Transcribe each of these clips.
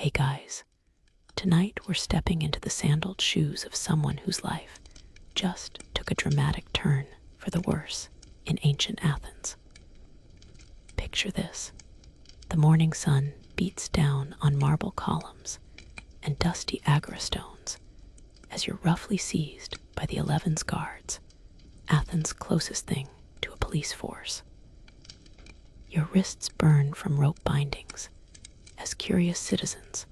Hey guys, tonight we're stepping into the sandaled shoes of someone whose life just took a dramatic turn for the worse in ancient Athens. Picture this. The morning sun beats down on marble columns and dusty agora stones as you're roughly seized by the 11's guards, Athens' closest thing to a police force. Your wrists burn from rope bindings as curious citizens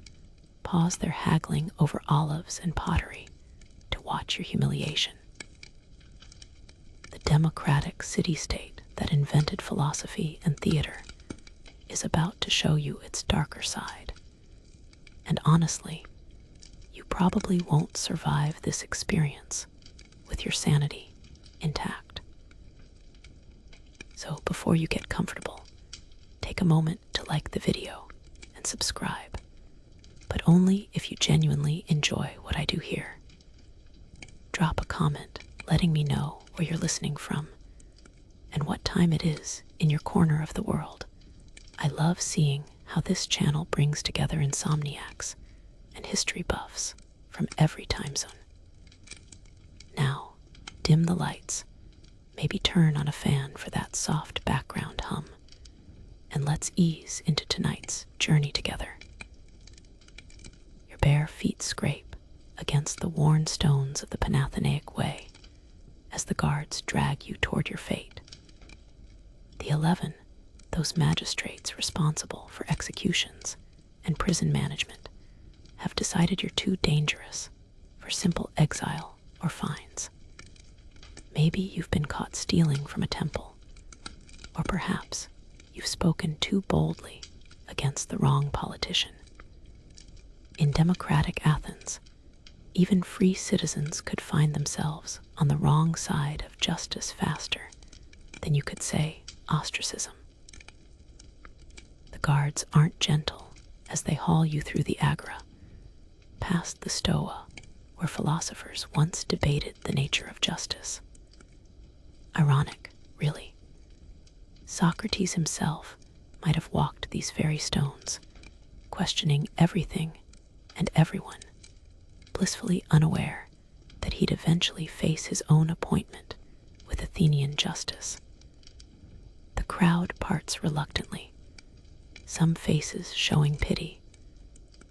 pause their haggling over olives and pottery to watch your humiliation. The democratic city-state that invented philosophy and theater is about to show you its darker side. And honestly, you probably won't survive this experience with your sanity intact. So before you get comfortable, take a moment to like the video and subscribe, but only if you genuinely enjoy what I do here. Drop a comment letting me know where you're listening from and what time it is in your corner of the world. I love seeing how this channel brings together insomniacs and history buffs from every time zone. Now, dim the lights, maybe turn on a fan for that soft background hum, and let's ease into tonight's journey together. Your bare feet scrape against the worn stones of the Panathenaic Way as the guards drag you toward your fate. The 11, those magistrates responsible for executions and prison management, have decided you're too dangerous for simple exile or fines. Maybe you've been caught stealing from a temple, or perhaps you've spoken too boldly against the wrong politician. In democratic Athens, even free citizens could find themselves on the wrong side of justice faster than you could say ostracism. The guards aren't gentle as they haul you through the agora, past the stoa, where philosophers once debated the nature of justice. Ironic, really. Socrates himself might have walked these very stones, questioning everything and everyone, blissfully unaware that he'd eventually face his own appointment with Athenian justice. The crowd parts reluctantly, some faces showing pity,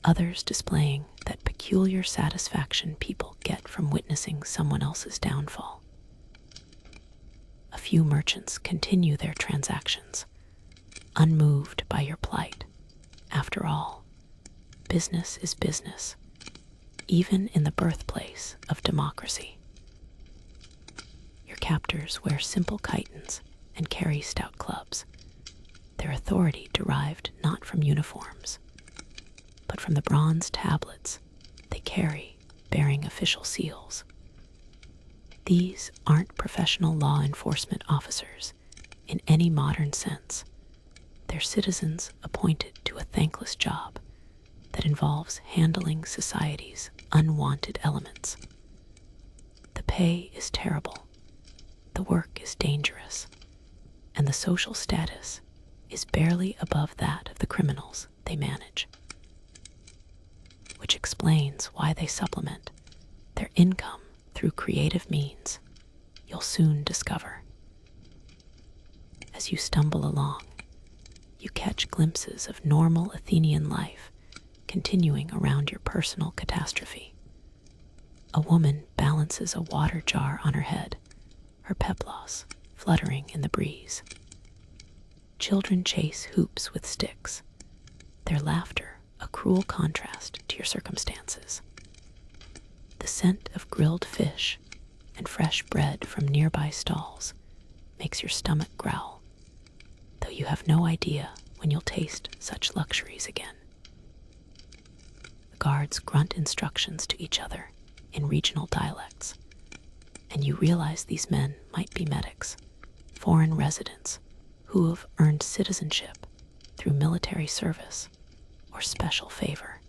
others displaying that peculiar satisfaction people get from witnessing someone else's downfall. A few merchants continue their transactions, unmoved by your plight. After all, business is business, even in the birthplace of democracy. Your captors wear simple chitons and carry stout clubs, their authority derived not from uniforms, but from the bronze tablets they carry bearing official seals. These aren't professional law enforcement officers in any modern sense. They're citizens appointed to a thankless job that involves handling society's unwanted elements. The pay is terrible, the work is dangerous, and the social status is barely above that of the criminals they manage. Which explains why they supplement their income through creative means you'll soon discover. As you stumble along, you catch glimpses of normal Athenian life continuing around your personal catastrophe. A woman balances a water jar on her head, her peplos fluttering in the breeze. Children chase hoops with sticks, their laughter a cruel contrast to your circumstances. The scent of grilled fish and fresh bread from nearby stalls makes your stomach growl, though you have no idea when you'll taste such luxuries again. The guards grunt instructions to each other in regional dialects, and you realize these men might be medics, foreign residents who have earned citizenship through military service or special favor.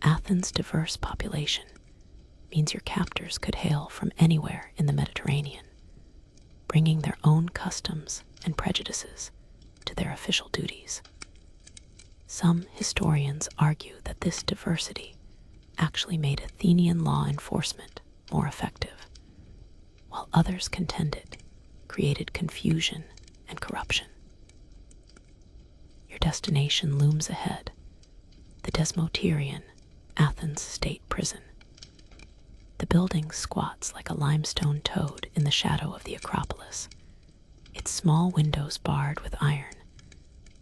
Athens' diverse population means your captors could hail from anywhere in the Mediterranean, bringing their own customs and prejudices to their official duties. Some historians argue that this diversity actually made Athenian law enforcement more effective, while others contend it created confusion and corruption. Your destination looms ahead, the Desmoterian, Athens State Prison. The building squats like a limestone toad in the shadow of the Acropolis, its small windows barred with iron,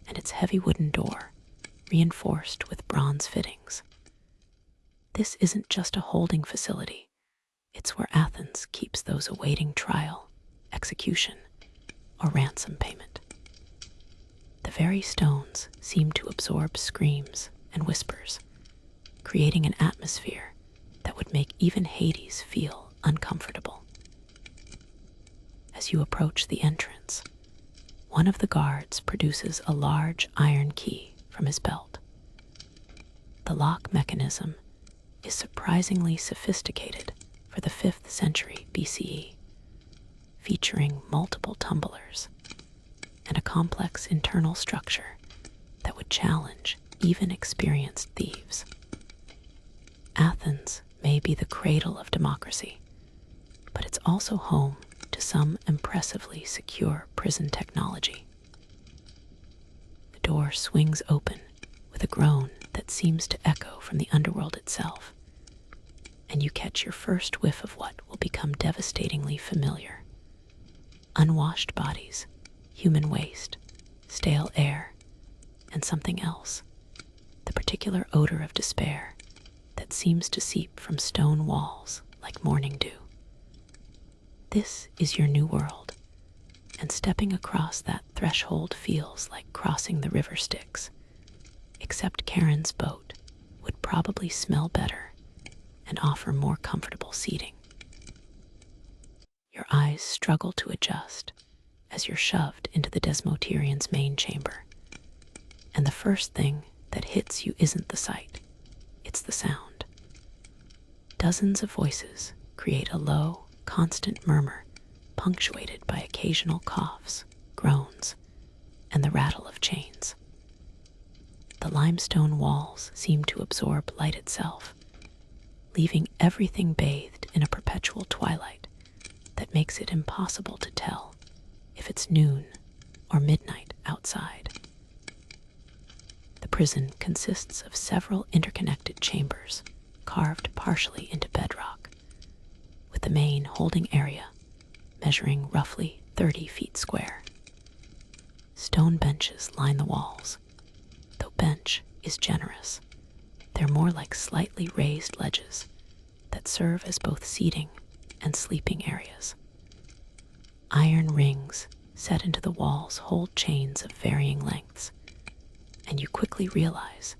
and its heavy wooden door reinforced with bronze fittings. This isn't just a holding facility, it's where Athens keeps those awaiting trial, execution, or ransom payment. The very stones seem to absorb screams and whispers, creating an atmosphere that would make even Hades feel uncomfortable. As you approach the entrance, one of the guards produces a large iron key from his belt. The lock mechanism is surprisingly sophisticated for the 5th century BCE, featuring multiple tumblers and a complex internal structure that would challenge even experienced thieves. Athens may be the cradle of democracy, but it's also home to some impressively secure prison technology. The door swings open with a groan that seems to echo from the underworld itself, and you catch your first whiff of what will become devastatingly familiar. Unwashed bodies, human waste, stale air, and something else, the particular odor of despair that seems to seep from stone walls like morning dew. This is your new world, and stepping across that threshold feels like crossing the river Styx, except Karen's boat would probably smell better and offer more comfortable seating. Your eyes struggle to adjust as you're shoved into the Desmoterian's main chamber, and the first thing that hits you isn't the sight, it's the sound. Dozens of voices create a low, constant murmur punctuated by occasional coughs, groans, and the rattle of chains. The limestone walls seem to absorb light itself, leaving everything bathed in a perpetual twilight that makes it impossible to tell if it's noon or midnight outside. The prison consists of several interconnected chambers carved partially into bedrock, with the main holding area measuring roughly 30 feet square. Stone benches line the walls. Though bench is generous, they're more like slightly raised ledges that serve as both seating and sleeping areas. Iron rings set into the walls hold chains of varying lengths, and you quickly realize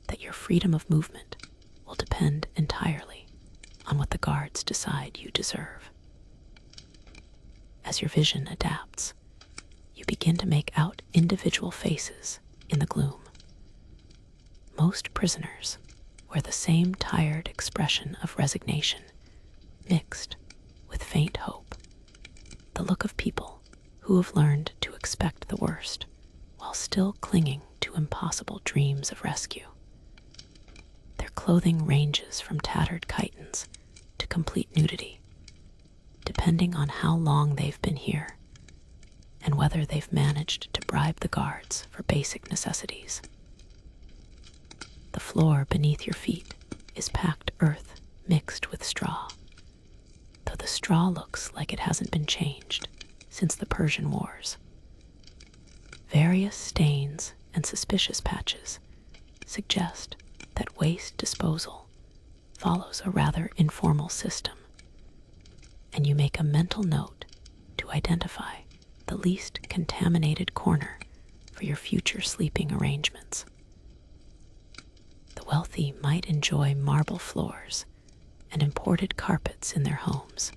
that your freedom of movement will depend entirely on what the guards decide you deserve. As your vision adapts, you begin to make out individual faces in the gloom. Most prisoners wear the same tired expression of resignation, mixed with faint hope, the look of people who have learned to expect the worst while still clinging to impossible dreams of rescue. Their clothing ranges from tattered chitons to complete nudity, depending on how long they've been here and whether they've managed to bribe the guards for basic necessities. The floor beneath your feet is packed earth mixed with straw, though the straw looks like it hasn't been changed since the Persian Wars. Various stains and suspicious patches suggest that waste disposal follows a rather informal system, and you make a mental note to identify the least contaminated corner for your future sleeping arrangements. The wealthy might enjoy marble floors and imported carpets in their homes,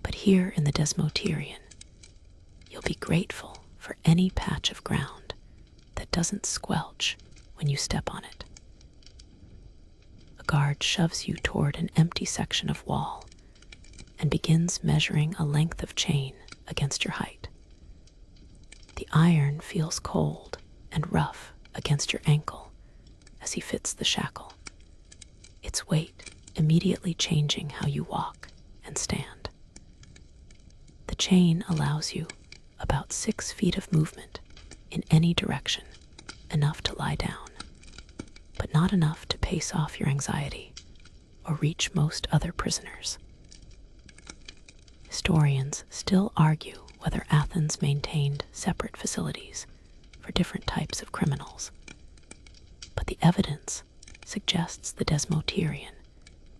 but here in the Desmoterian, you'll be grateful for any patch of ground that doesn't squelch when you step on it. A guard shoves you toward an empty section of wall and begins measuring a length of chain against your height. The iron feels cold and rough against your ankle as he fits the shackle, its weight immediately changing how you walk and stand. The chain allows you about 6 feet of movement in any direction, enough to lie down, but not enough to pace off your anxiety or reach most other prisoners. Historians still argue whether Athens maintained separate facilities for different types of criminals, but the evidence suggests the Desmoterian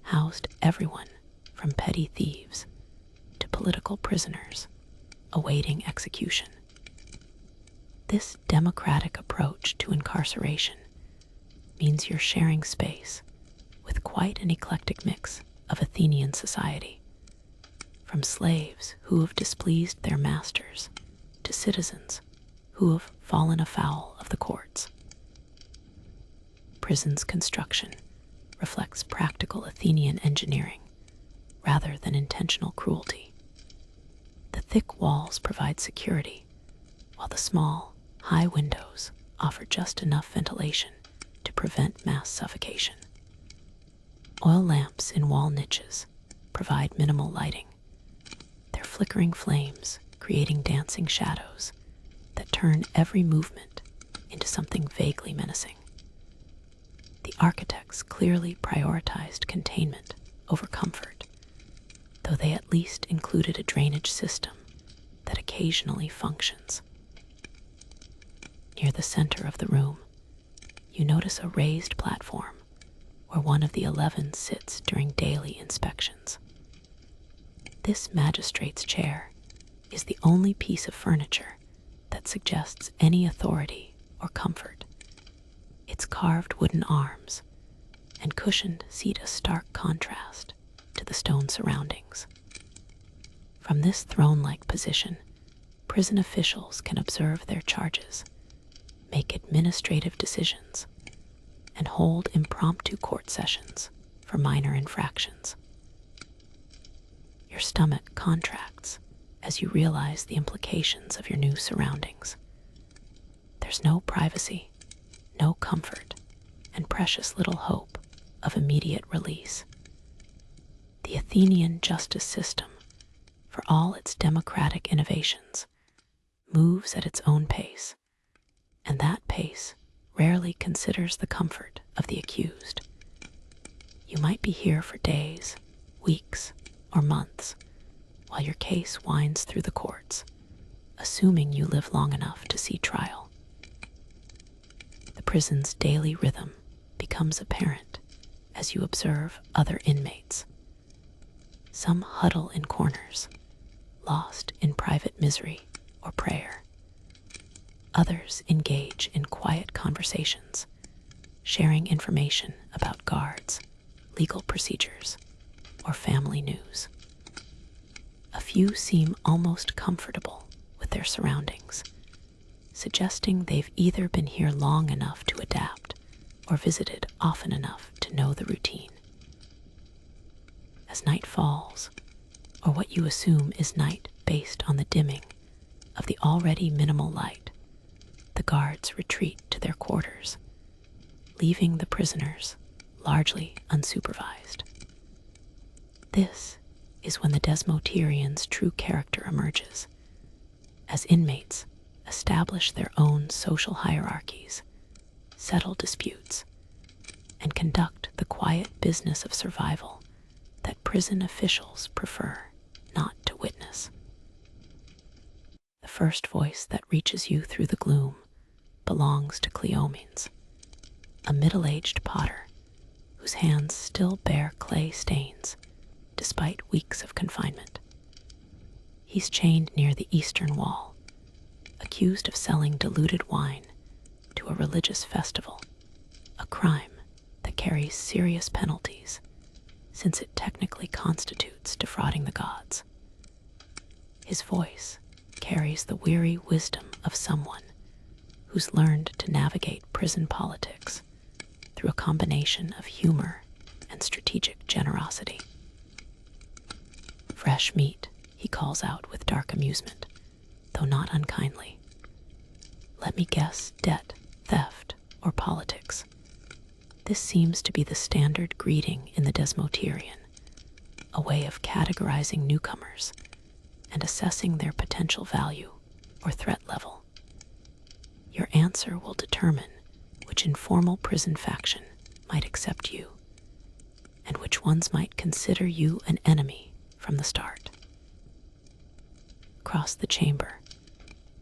housed everyone from petty thieves to political prisoners awaiting execution. This democratic approach to incarceration means you're sharing space with quite an eclectic mix of Athenian society, from slaves who have displeased their masters to citizens who have fallen afoul of the courts. Prison's construction reflects practical Athenian engineering rather than intentional cruelty. The thick walls provide security, while the small, high windows offer just enough ventilation to prevent mass suffocation. Oil lamps in wall niches provide minimal lighting, their flickering flames creating dancing shadows that turn every movement into something vaguely menacing. The architects clearly prioritized containment over comfort, though they at least included a drainage system that occasionally functions. Near the center of the room, you notice a raised platform where one of the 11 sits during daily inspections. This magistrate's chair is the only piece of furniture that suggests any authority or comfort. Its carved wooden arms and cushioned seat a stark contrast to the stone surroundings. From this throne-like position, prison officials can observe their charges, make administrative decisions, and hold impromptu court sessions for minor infractions. Your stomach contracts as you realize the implications of your new surroundings. There's no privacy, no comfort, and precious little hope of immediate release. The Athenian justice system, for all its democratic innovations, moves at its own pace, and that pace rarely considers the comfort of the accused. You might be here for days, weeks, or months, while your case winds through the courts, assuming you live long enough to see trial. The prison's daily rhythm becomes apparent as you observe other inmates. Some huddle in corners, lost in private misery or prayer. Others engage in quiet conversations, sharing information about guards, legal procedures, or family news. A few seem almost comfortable with their surroundings, suggesting they've either been here long enough to adapt or visited often enough to know the routine. As night falls, or what you assume is night based on the dimming of the already minimal light, the guards retreat to their quarters, leaving the prisoners largely unsupervised. This is when the Desmoterian's true character emerges, as inmates establish their own social hierarchies, settle disputes, and conduct the quiet business of survival that prison officials prefer not to witness. The first voice that reaches you through the gloom belongs to Cleomenes, a middle-aged potter whose hands still bear clay stains despite weeks of confinement. He's chained near the eastern wall, accused of selling diluted wine to a religious festival, a crime that carries serious penalties since it technically constitutes defrauding the gods. His voice carries the weary wisdom of someone who's learned to navigate prison politics through a combination of humor and strategic generosity. Fresh meat, he calls out with dark amusement, though not unkindly. Let me guess, debt, theft, or politics. This seems to be the standard greeting in the Desmoterian, a way of categorizing newcomers and assessing their potential value or threat level. Your answer will determine which informal prison faction might accept you and which ones might consider you an enemy from the start. Across the chamber,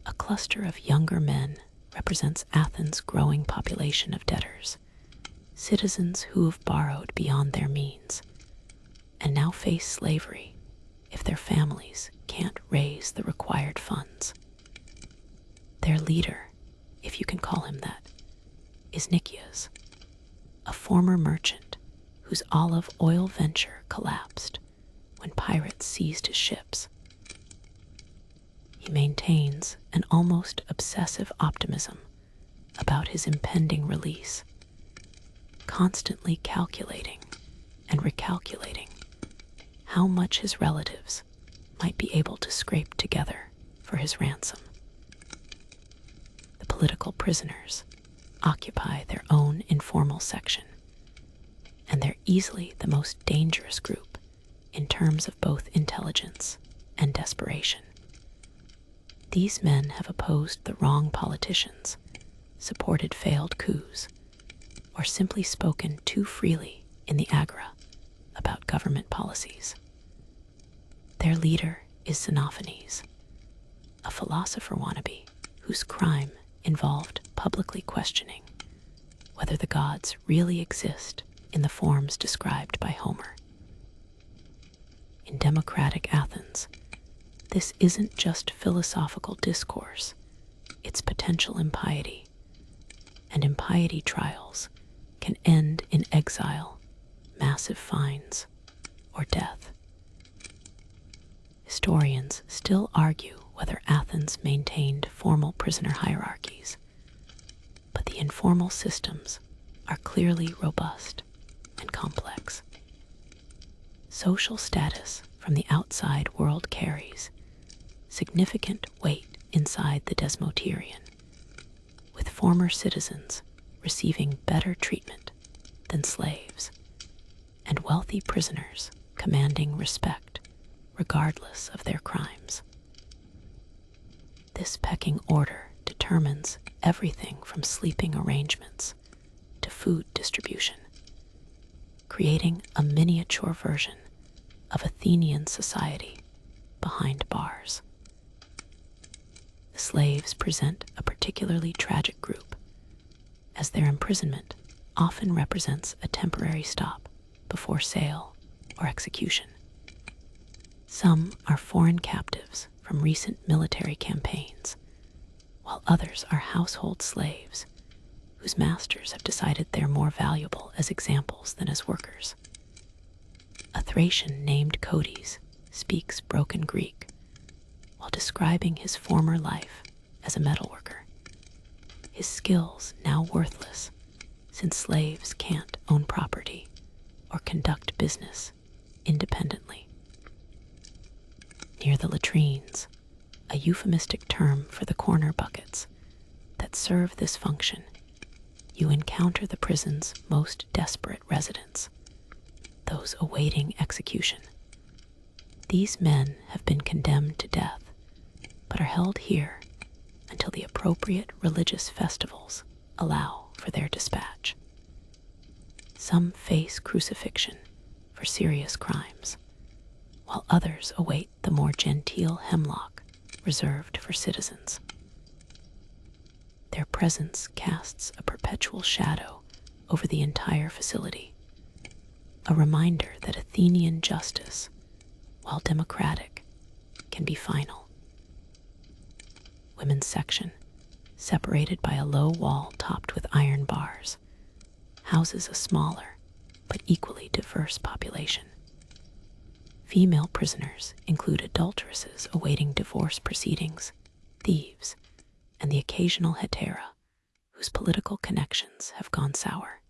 a cluster of younger men represents Athens' growing population of debtors, citizens who have borrowed beyond their means and now face slavery if their families can't raise the required funds. Their leader, if you can call him that, is Nicias, a former merchant whose olive oil venture collapsed when pirates seized his ships. He maintains an almost obsessive optimism about his impending release, constantly calculating and recalculating how much his relatives might be able to scrape together for his ransom. The political prisoners occupy their own informal section, and they're easily the most dangerous group in terms of both intelligence and desperation. These men have opposed the wrong politicians, supported failed coups, or simply spoken too freely in the Agora about government policies. Their leader is Xenophanes, a philosopher wannabe whose crime involved publicly questioning whether the gods really exist in the forms described by Homer. In democratic Athens, this isn't just philosophical discourse, it's potential impiety, and impiety trials can end in exile, massive fines, or death. Historians still argue whether Athens maintained formal prisoner hierarchies, but the informal systems are clearly robust and complex. Social status from the outside world carries significant weight inside the Desmoterian, with former citizens receiving better treatment than slaves, and wealthy prisoners commanding respect regardless of their crimes. This pecking order determines everything from sleeping arrangements to food distribution, creating a miniature version of Athenian society behind bars. The slaves present a particularly tragic group, as their imprisonment often represents a temporary stop before sale or execution. Some are foreign captives from recent military campaigns, while others are household slaves whose masters have decided they're more valuable as examples than as workers. A Thracian named Codes speaks broken Greek while describing his former life as a metalworker, his skills now worthless since slaves can't own property or conduct business independently. Near the latrines, a euphemistic term for the corner buckets that serve this function, you encounter the prison's most desperate residents, those awaiting execution. These men have been condemned to death, but are held here until the appropriate religious festivals allow for their dispatch. Some face crucifixion for serious crimes, while others await the more genteel hemlock reserved for citizens. Their presence casts a perpetual shadow over the entire facility, a reminder that Athenian justice, while democratic, can be final. Women's section, separated by a low wall topped with iron bars, houses a smaller but equally diverse population. Female prisoners include adulteresses awaiting divorce proceedings, thieves, and the occasional hetera whose political connections have gone sour.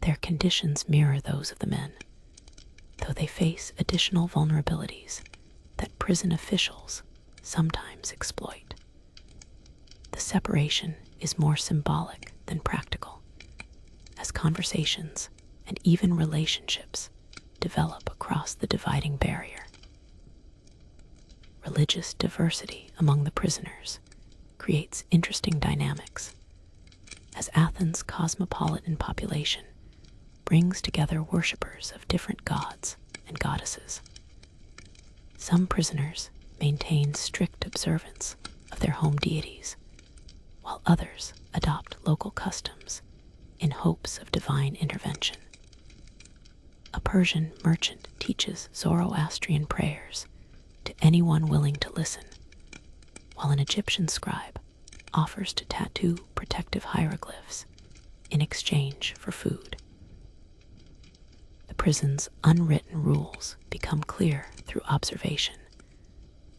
Their conditions mirror those of the men, though they face additional vulnerabilities that prison officials sometimes exploit. The separation is more symbolic than practical, as conversations and even relationships develop across the dividing barrier. Religious diversity among the prisoners creates interesting dynamics, as Athens' cosmopolitan population brings together worshippers of different gods and goddesses. Some prisoners maintain strict observance of their home deities, while others adopt local customs in hopes of divine intervention. A Persian merchant teaches Zoroastrian prayers to anyone willing to listen, while an Egyptian scribe offers to tattoo protective hieroglyphs in exchange for food. The prison's unwritten rules become clear through observation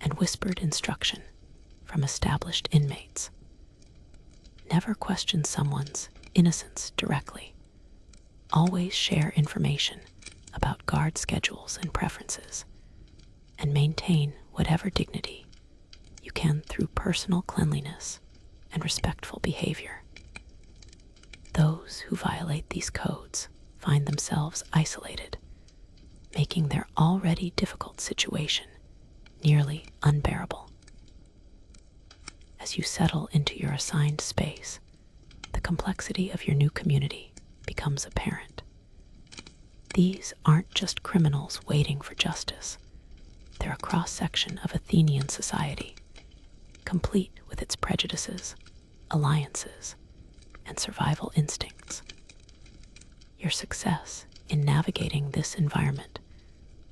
and whispered instruction from established inmates. Never question someone's innocence directly. Always share information about guard schedules and preferences, and maintain whatever dignity you can through personal cleanliness and respectful behavior. Those who violate these codes find themselves isolated, making their already difficult situation nearly unbearable. As you settle into your assigned space, the complexity of your new community becomes apparent. These aren't just criminals waiting for justice. They're a cross-section of Athenian society, complete with its prejudices, alliances, and survival instincts. Your success in navigating this environment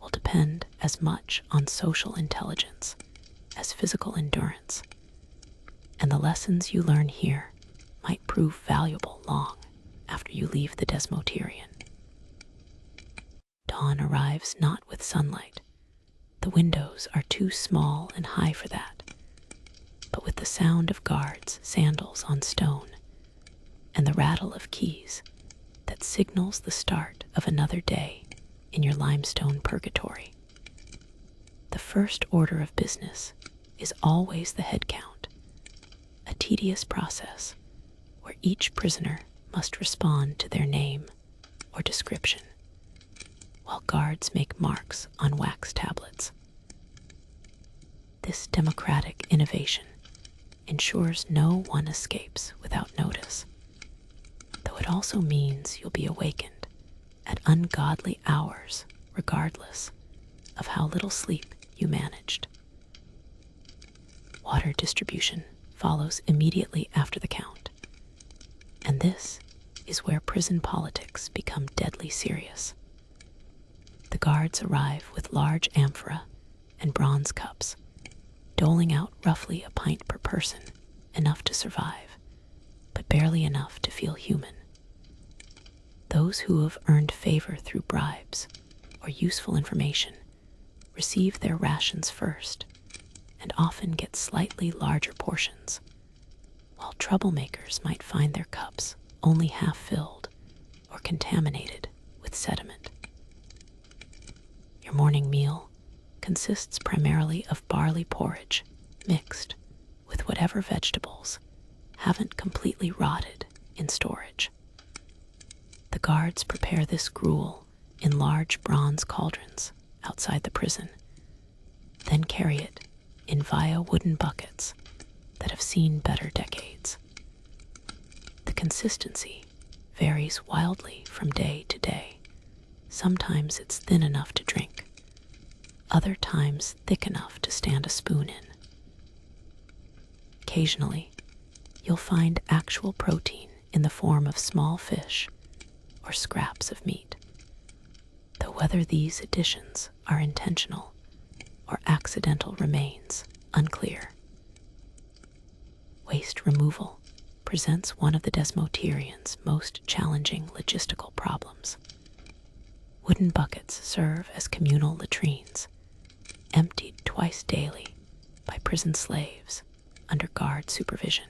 will depend as much on social intelligence as physical endurance, and the lessons you learn here might prove valuable long after you leave the Desmoterian. Dawn arrives not with sunlight. The windows are too small and high for that, but with the sound of guards' sandals on stone and the rattle of keys that signals the start of another day in your limestone purgatory. The first order of business is always the head count, a tedious process where each prisoner must respond to their name or description, while guards make marks on wax tablets. This democratic innovation ensures no one escapes without notice, though it also means you'll be awakened at ungodly hours regardless of how little sleep you managed. Water distribution follows immediately after the count, and this is where prison politics become deadly serious. The guards arrive with large amphora and bronze cups, doling out roughly a pint per person, enough to survive, but barely enough to feel human. Those who have earned favor through bribes or useful information receive their rations first and often get slightly larger portions, while troublemakers might find their cups only half filled or contaminated with sediment. Your morning meal consists primarily of barley porridge mixed with whatever vegetables haven't completely rotted in storage. The guards prepare this gruel in large bronze cauldrons outside the prison, then carry it in via wooden buckets that have seen better decades. The consistency varies wildly from day to day. Sometimes it's thin enough to drink, other times thick enough to stand a spoon in. Occasionally, you'll find actual protein in the form of small fish or scraps of meat, though whether these additions are intentional or accidental remains unclear. Waste removal presents one of the Desmoterians' most challenging logistical problems. Wooden buckets serve as communal latrines, emptied twice daily by prison slaves under guard supervision.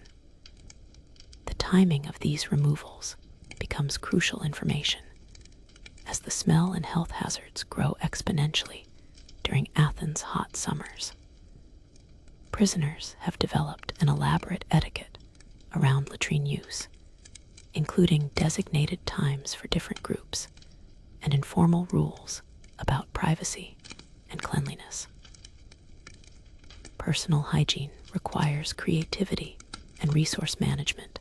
The timing of these removals becomes crucial information, as the smell and health hazards grow exponentially during Athens' hot summers. Prisoners have developed an elaborate etiquette around latrine use, including designated times for different groups and informal rules about privacy and cleanliness. Personal hygiene requires creativity and resource management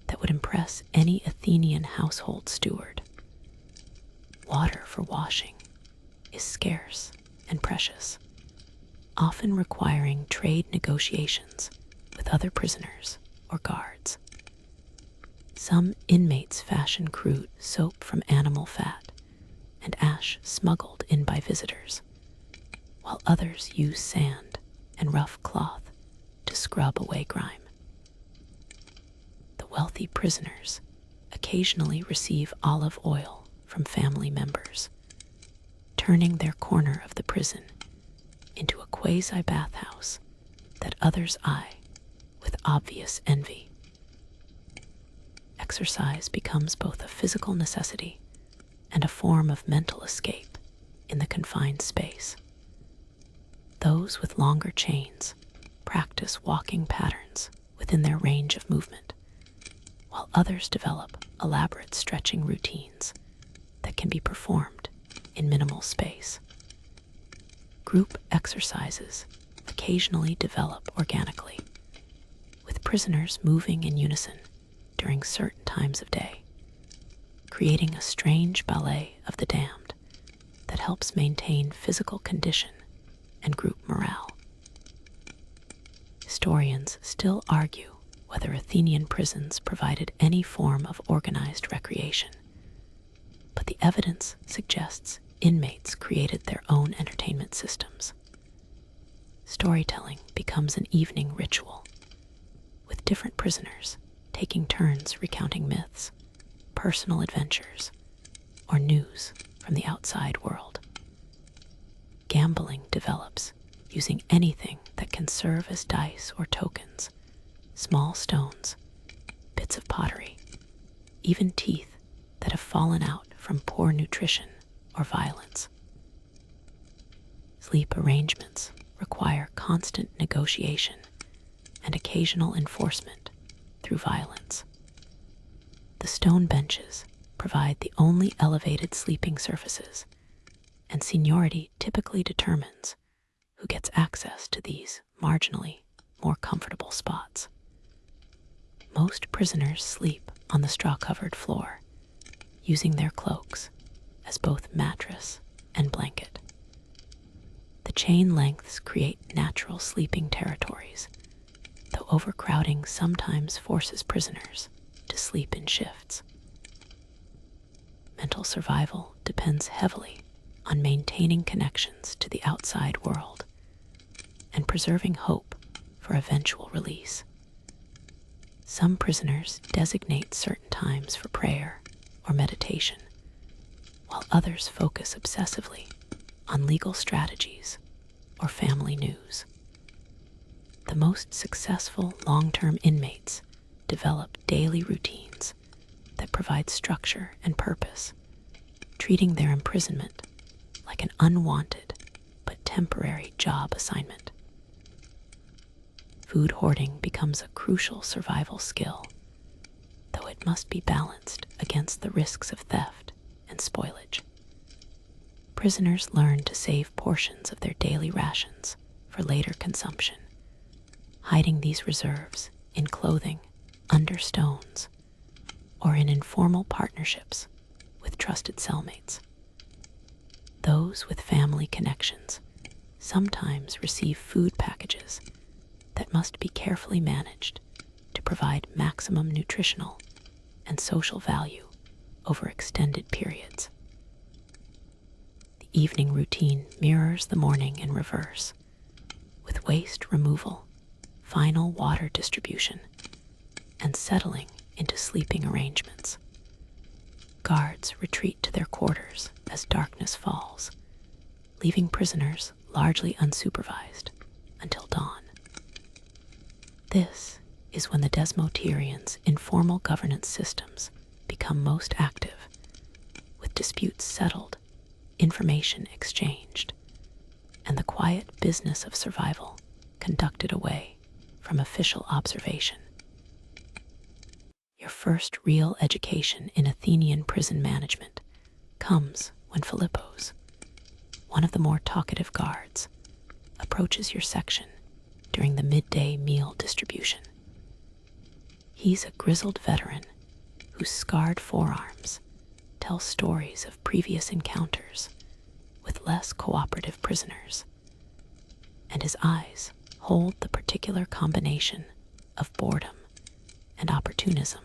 that would impress any Athenian household steward. Water for washing is scarce and precious, often requiring trade negotiations with other prisoners or guards. Some inmates fashion crude soap from animal fat and ash smuggled in by visitors, while others use sand and rough cloth to scrub away grime. The wealthy prisoners occasionally receive olive oil from family members, turning their corner of the prison into a quasi-bathhouse that others eye with obvious envy. Exercise becomes both a physical necessity and a form of mental escape in the confined space. Those with longer chains practice walking patterns within their range of movement, while others develop elaborate stretching routines that can be performed in minimal space. Group exercises occasionally develop organically, with prisoners moving in unison during certain times of day, creating a strange ballet of the damned that helps maintain physical condition and group morale. Historians still argue whether Athenian prisons provided any form of organized recreation, but the evidence suggests inmates created their own entertainment systems. Storytelling becomes an evening ritual, with different prisoners taking turns recounting myths, personal adventures, or news from the outside world. Gambling develops using anything that can serve as dice or tokens, small stones, bits of pottery, even teeth that have fallen out from poor nutrition or violence. Sleep arrangements require constant negotiation and occasional enforcement through violence. The stone benches provide the only elevated sleeping surfaces, and seniority typically determines who gets access to these marginally more comfortable spots. Most prisoners sleep on the straw-covered floor, using their cloaks as both mattress and blanket. The chain lengths create natural sleeping territories, though overcrowding sometimes forces prisoners to sleep in shifts. Mental survival depends heavily on maintaining connections to the outside world and preserving hope for eventual release. Some prisoners designate certain times for prayer or meditation, while others focus obsessively on legal strategies or family news. The most successful long-term inmates develop daily routines that provide structure and purpose, treating their imprisonment like an unwanted but temporary job assignment. Food hoarding becomes a crucial survival skill, though it must be balanced against the risks of theft and spoilage. Prisoners learn to save portions of their daily rations for later consumption, hiding these reserves in clothing, under stones, or in informal partnerships with trusted cellmates. Those with family connections sometimes receive food packages that must be carefully managed to provide maximum nutritional and social value over extended periods. The evening routine mirrors the morning in reverse, with waste removal, final water distribution, and settling into sleeping arrangements. Guards retreat to their quarters as darkness falls, leaving prisoners largely unsupervised until dawn. This is when the Desmoterians' informal governance systems become most active, with disputes settled, information exchanged, and the quiet business of survival conducted away from official observation. Your first real education in Athenian prison management comes when Philippos, one of the more talkative guards, approaches your section during the midday meal distribution. He's a grizzled veteran whose scarred forearms tell stories of previous encounters with less cooperative prisoners, and his eyes hold the particular combination of boredom and opportunism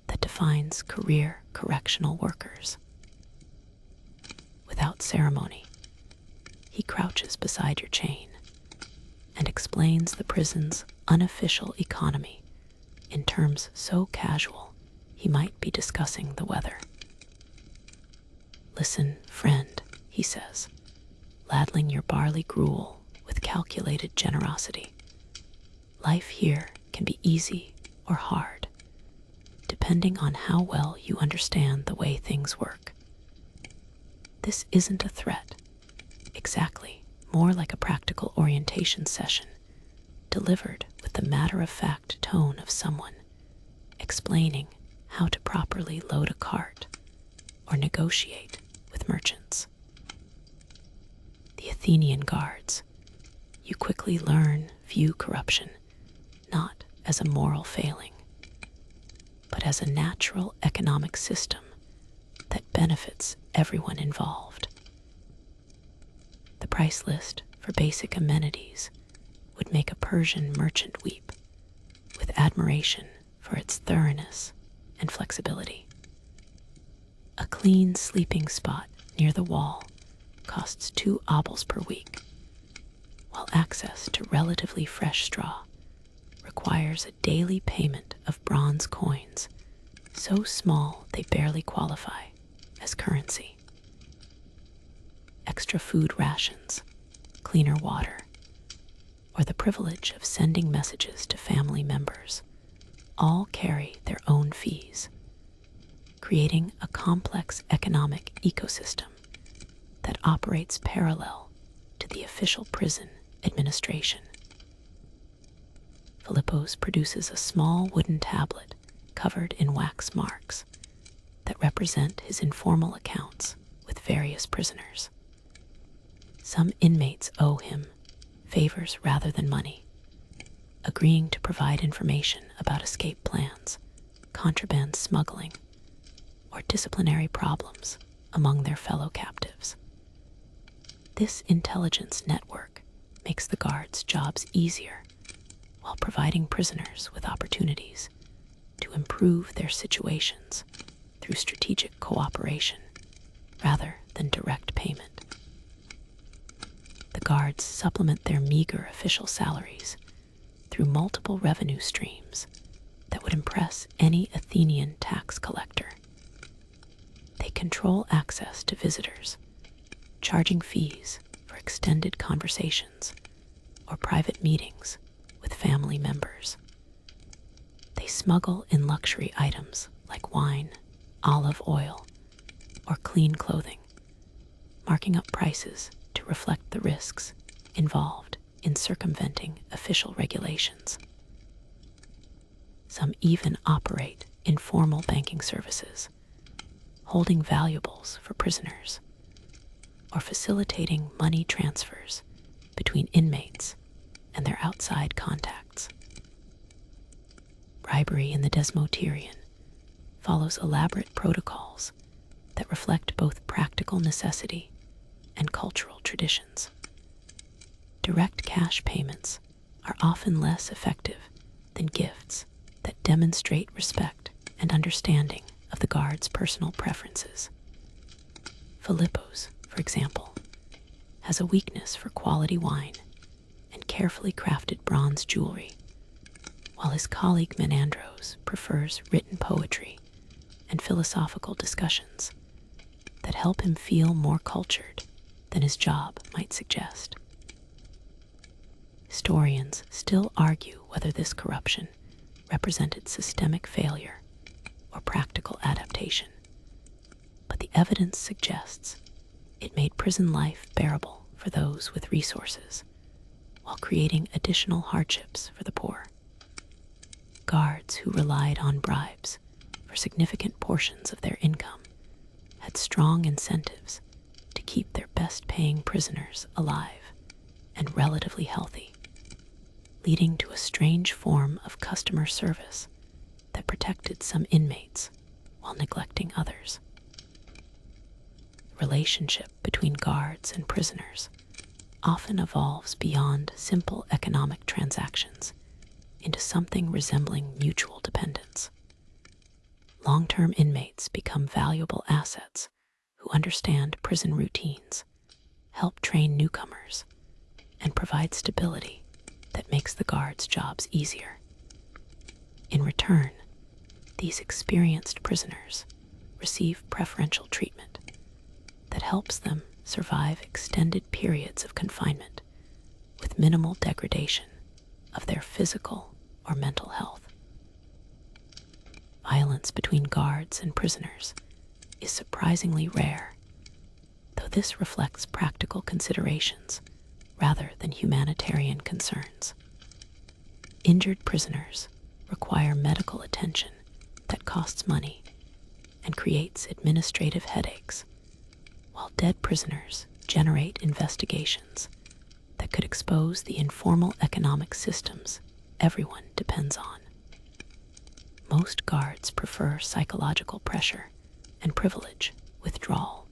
that defines career correctional workers. Without ceremony, he crouches beside your chain and explains the prison's unofficial economy in terms so casual he might be discussing the weather. "Listen, friend," he says, ladling your barley gruel with calculated generosity. "Life here can be easy or hard, depending on how well you understand the way things work. This isn't a threat, exactly, more like a practical orientation session, delivered with the matter-of-fact tone of someone explaining how to properly load a cart or negotiate with merchants." The Athenian guards, you quickly learn, view corruption not as a moral failing, but as a natural economic system that benefits everyone involved. The price list for basic amenities would make a Persian merchant weep with admiration for its thoroughness and flexibility. A clean sleeping spot near the wall costs 2 obols per week, while access to relatively fresh straw requires a daily payment of bronze coins so small they barely qualify as currency. Extra food rations, cleaner water, or the privilege of sending messages to family members all carry their own fees, creating a complex economic ecosystem that operates parallel to the official prison administration. Philippos produces a small wooden tablet covered in wax marks that represent his informal accounts with various prisoners. Some inmates owe him favors rather than money, agreeing to provide information about escape plans, contraband smuggling, or disciplinary problems among their fellow captives. This intelligence network makes the guards' jobs easier while providing prisoners with opportunities to improve their situations through strategic cooperation rather than direct payment. The guards supplement their meager official salaries through multiple revenue streams that would impress any Athenian tax collector. They control access to visitors, charging fees for extended conversations or private meetings with family members. They smuggle in luxury items like wine, olive oil, or clean clothing, marking up prices to reflect the risks involved in circumventing official regulations. Some even operate informal banking services, holding valuables for prisoners, or facilitating money transfers between inmates and their outside contacts. Bribery in the Desmoterian follows elaborate protocols that reflect both practical necessity and cultural traditions. Direct cash payments are often less effective than gifts that demonstrate respect and understanding of the guard's personal preferences. Philippos, for example, has a weakness for quality wine and carefully crafted bronze jewelry, while his colleague Menandros prefers written poetry and philosophical discussions that help him feel more cultured than his job might suggest. Historians still argue whether this corruption represented systemic failure or practical adaptation, but the evidence suggests it made prison life bearable for those with resources, while creating additional hardships for the poor. Guards who relied on bribes for significant portions of their income had strong incentives to keep their best-paying prisoners alive and relatively healthy, leading to a strange form of customer service that protected some inmates while neglecting others. The relationship between guards and prisoners often evolves beyond simple economic transactions into something resembling mutual dependence. Long-term inmates become valuable assets who understand prison routines, help train newcomers, and provide stability that makes the guards' jobs easier. In return, these experienced prisoners receive preferential treatment that helps them survive extended periods of confinement with minimal degradation of their physical or mental health. Violence between guards and prisoners is surprisingly rare, though this reflects practical considerations rather than humanitarian concerns. Injured prisoners require medical attention that costs money and creates administrative headaches, while dead prisoners generate investigations that could expose the informal economic systems everyone depends on. Most guards prefer psychological pressure and privilege withdrawal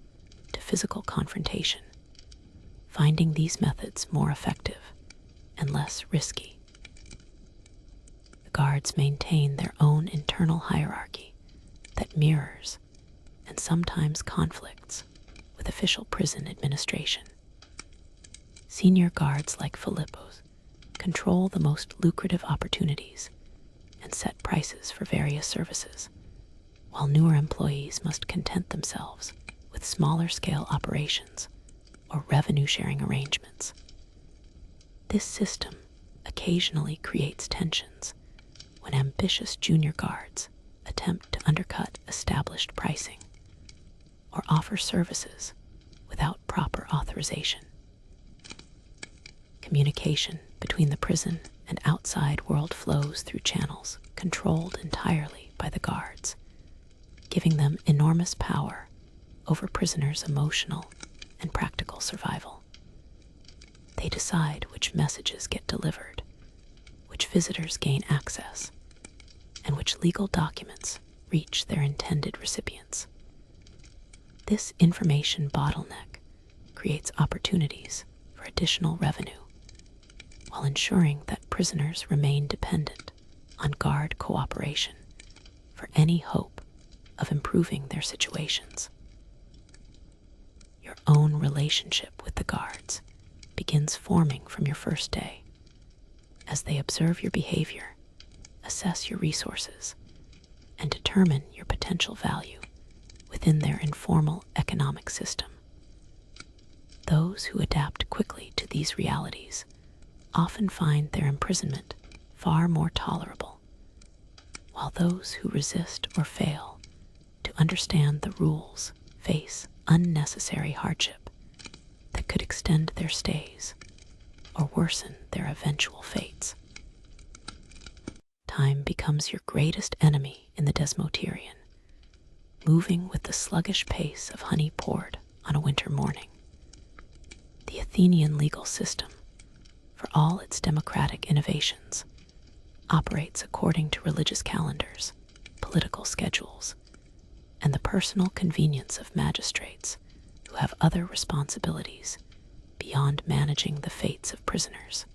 to physical confrontation, finding these methods more effective and less risky. The guards maintain their own internal hierarchy that mirrors and sometimes conflicts with official prison administration. Senior guards like Philippos control the most lucrative opportunities and set prices for various services, while newer employees must content themselves with smaller-scale operations or revenue-sharing arrangements. This system occasionally creates tensions when ambitious junior guards attempt to undercut established pricing or offer services without proper authorization. Communication between the prison and outside world flows through channels controlled entirely by the guards, giving them enormous power over prisoners' emotional and practical survival. They decide which messages get delivered, which visitors gain access, and which legal documents reach their intended recipients. This information bottleneck creates opportunities for additional revenue, while ensuring that prisoners remain dependent on guard cooperation for any hope of improving their situations. Your own relationship with the guards begins forming from your first day, as they observe your behavior, assess your resources, and determine your potential value within their informal economic system. Those who adapt quickly to these realities often find their imprisonment far more tolerable, while those who resist or fail to understand the rules face unnecessary hardship that could extend their stays or worsen their eventual fates. Time becomes your greatest enemy in the Desmoterian, moving with the sluggish pace of honey poured on a winter morning. The Athenian legal system, for all its democratic innovations, operates according to religious calendars, political schedules, and the personal convenience of magistrates who have other responsibilities beyond managing the fates of prisoners.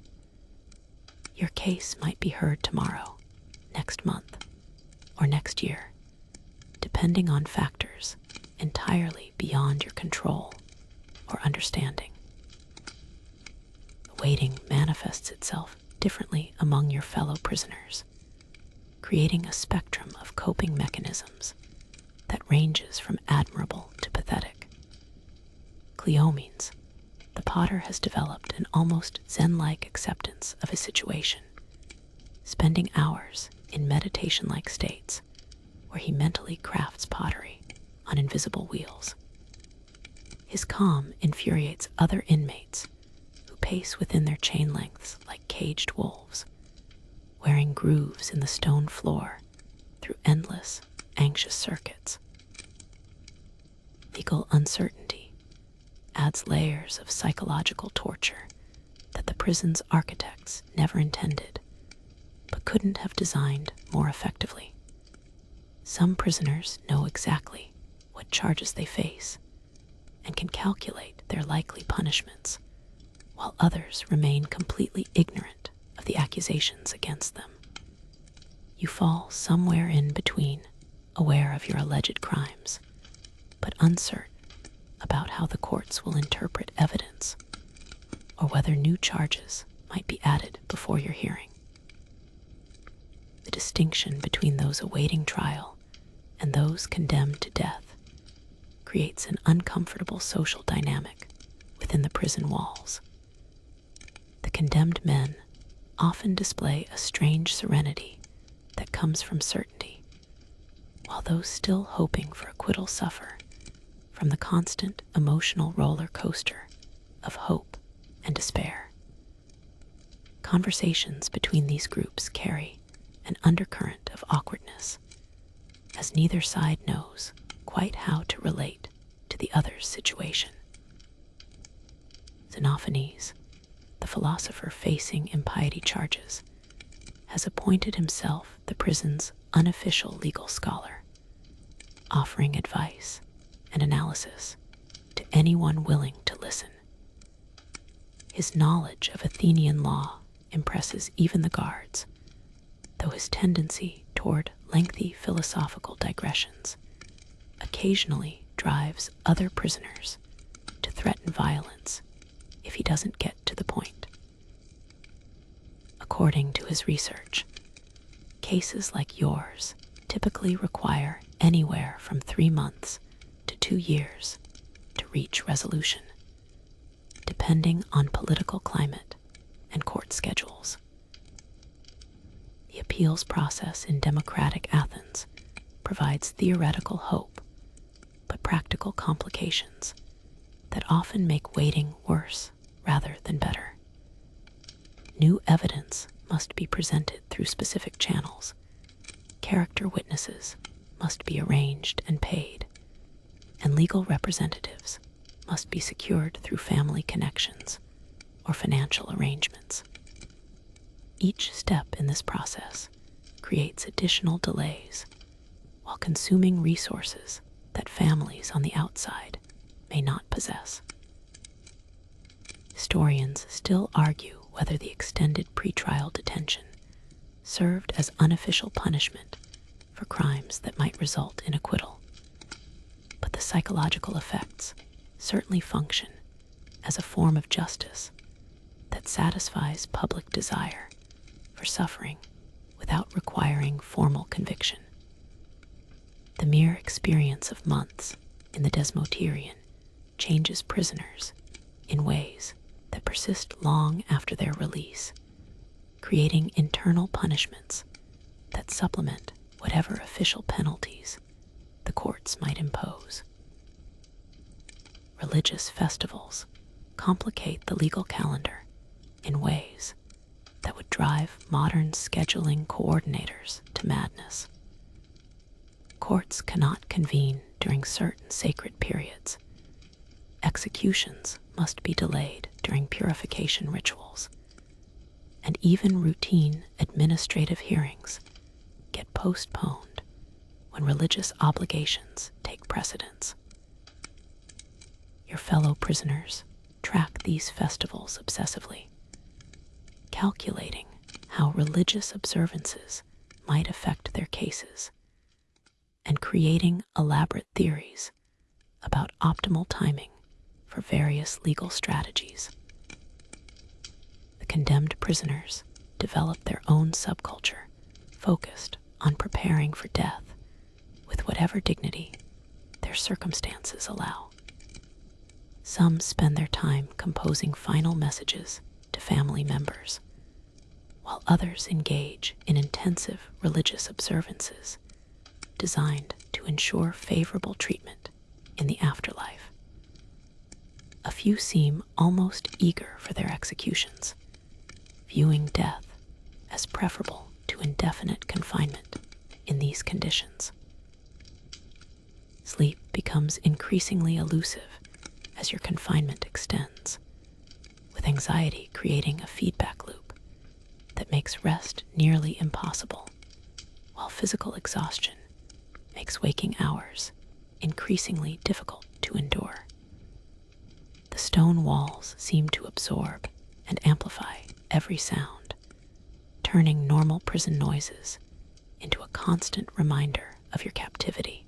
Your case might be heard tomorrow, next month, or next year, depending on factors entirely beyond your control or understanding. The waiting manifests itself differently among your fellow prisoners, creating a spectrum of coping mechanisms that ranges from admirable to pathetic. Cleomenes, the potter, has developed an almost zen-like acceptance of his situation, spending hours in meditation-like states where he mentally crafts pottery on invisible wheels. His calm infuriates other inmates who pace within their chain lengths like caged wolves, wearing grooves in the stone floor through endless, anxious circuits. Legal uncertainty adds layers of psychological torture that the prison's architects never intended, but couldn't have designed more effectively. Some prisoners know exactly what charges they face and can calculate their likely punishments, while others remain completely ignorant of the accusations against them. You fall somewhere in between, aware of your alleged crimes, but uncertain about how the courts will interpret evidence or whether new charges might be added before your hearing. The distinction between those awaiting trial and those condemned to death creates an uncomfortable social dynamic within the prison walls. The condemned men often display a strange serenity that comes from certainty, while those still hoping for acquittal suffer from the constant emotional roller coaster of hope and despair. Conversations between these groups carry an undercurrent of awkwardness, as neither side knows quite how to relate to the other's situation. Xenophanes, the philosopher facing impiety charges, has appointed himself the prison's unofficial legal scholar, offering advice and analysis to anyone willing to listen. His knowledge of Athenian law impresses even the guards, though his tendency toward lengthy philosophical digressions occasionally drives other prisoners to threaten violence if he doesn't get to the point. According to his research, cases like yours typically require anywhere from 3 months to 2 years to reach resolution, depending on political climate and court schedules. The appeals process in democratic Athens provides theoretical hope, but practical complications that often make waiting worse rather than better. New evidence must be presented through specific channels. Character witnesses must be arranged and paid, and legal representatives must be secured through family connections or financial arrangements. Each step in this process creates additional delays while consuming resources that families on the outside may not possess. Historians still argue whether the extended pretrial detention served as unofficial punishment for crimes that might result in acquittal, but the psychological effects certainly function as a form of justice that satisfies public desire for suffering without requiring formal conviction. The mere experience of months in the Desmoterian changes prisoners in ways that persist long after their release, creating internal punishments that supplement whatever official penalties the courts might impose. Religious festivals complicate the legal calendar in ways that would drive modern scheduling coordinators to madness. Courts cannot convene during certain sacred periods. Executions must be delayed during purification rituals, and even routine administrative hearings get postponed when religious obligations take precedence. Your fellow prisoners track these festivals obsessively, calculating how religious observances might affect their cases, and creating elaborate theories about optimal timing for various legal strategies. The condemned prisoners develop their own subculture focused on preparing for death with whatever dignity their circumstances allow. Some spend their time composing final messages to family members, while others engage in intensive religious observances designed to ensure favorable treatment in the afterlife. A few seem almost eager for their executions, viewing death as preferable indefinite confinement in these conditions. Sleep becomes increasingly elusive as your confinement extends, with anxiety creating a feedback loop that makes rest nearly impossible, while physical exhaustion makes waking hours increasingly difficult to endure. The stone walls seem to absorb and amplify every sound, turning normal prison noises into a constant reminder of your captivity.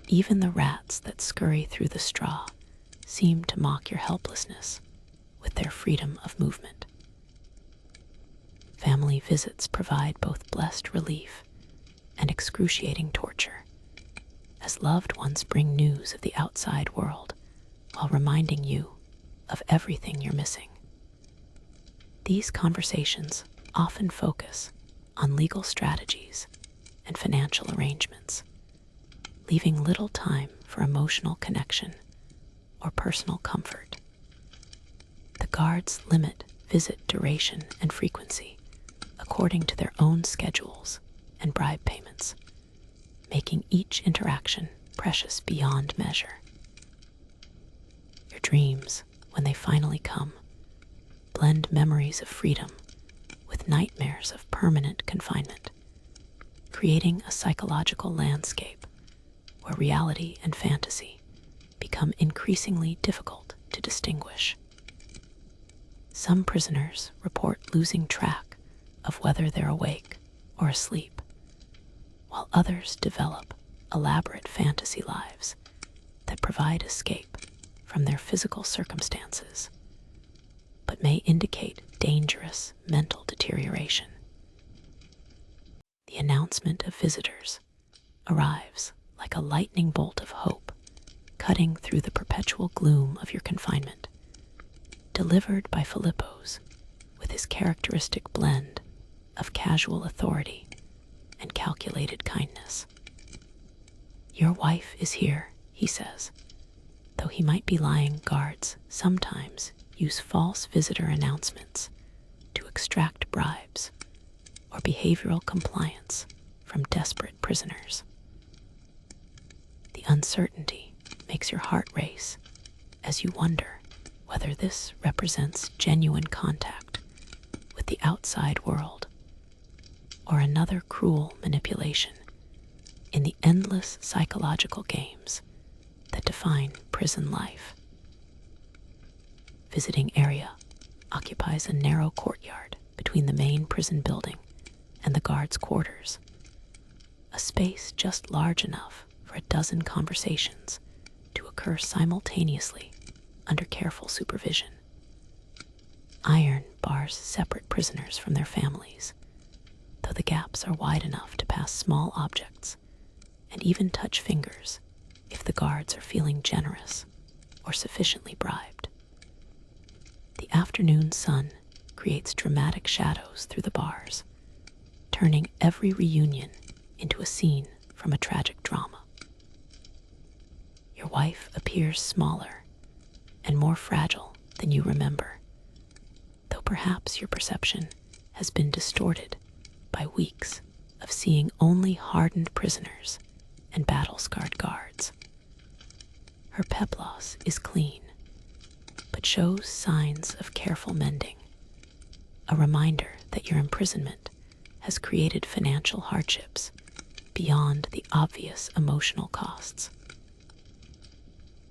Even the rats that scurry through the straw seem to mock your helplessness with their freedom of movement. Family visits provide both blessed relief and excruciating torture, as loved ones bring news of the outside world while reminding you of everything you're missing. These conversations often focus on legal strategies and financial arrangements, leaving little time for emotional connection or personal comfort. The guards limit visit duration and frequency according to their own schedules and bribe payments, making each interaction precious beyond measure. Your dreams, when they finally come, blend memories of freedom with nightmares of permanent confinement, creating a psychological landscape where reality and fantasy become increasingly difficult to distinguish. Some prisoners report losing track of whether they're awake or asleep, while others develop elaborate fantasy lives that provide escape from their physical circumstances, but may indicate dangerous mental deterioration. The announcement of visitors arrives like a lightning bolt of hope, cutting through the perpetual gloom of your confinement, delivered by Philippos with his characteristic blend of casual authority and calculated kindness. "Your wife is here," he says, though he might be lying. Guards sometimes use false visitor announcements to extract bribes or behavioral compliance from desperate prisoners. The uncertainty makes your heart race as you wonder whether this represents genuine contact with the outside world or another cruel manipulation in the endless psychological games that define prison life. Visiting area occupies a narrow courtyard between the main prison building and the guards' quarters, a space just large enough for a dozen conversations to occur simultaneously under careful supervision. Iron bars separate prisoners from their families, though the gaps are wide enough to pass small objects and even touch fingers if the guards are feeling generous or sufficiently bribed. The afternoon sun creates dramatic shadows through the bars, turning every reunion into a scene from a tragic drama. Your wife appears smaller and more fragile than you remember, though perhaps your perception has been distorted by weeks of seeing only hardened prisoners and battle-scarred guards. Her peplos is clean, but shows signs of careful mending, a reminder that your imprisonment has created financial hardships beyond the obvious emotional costs.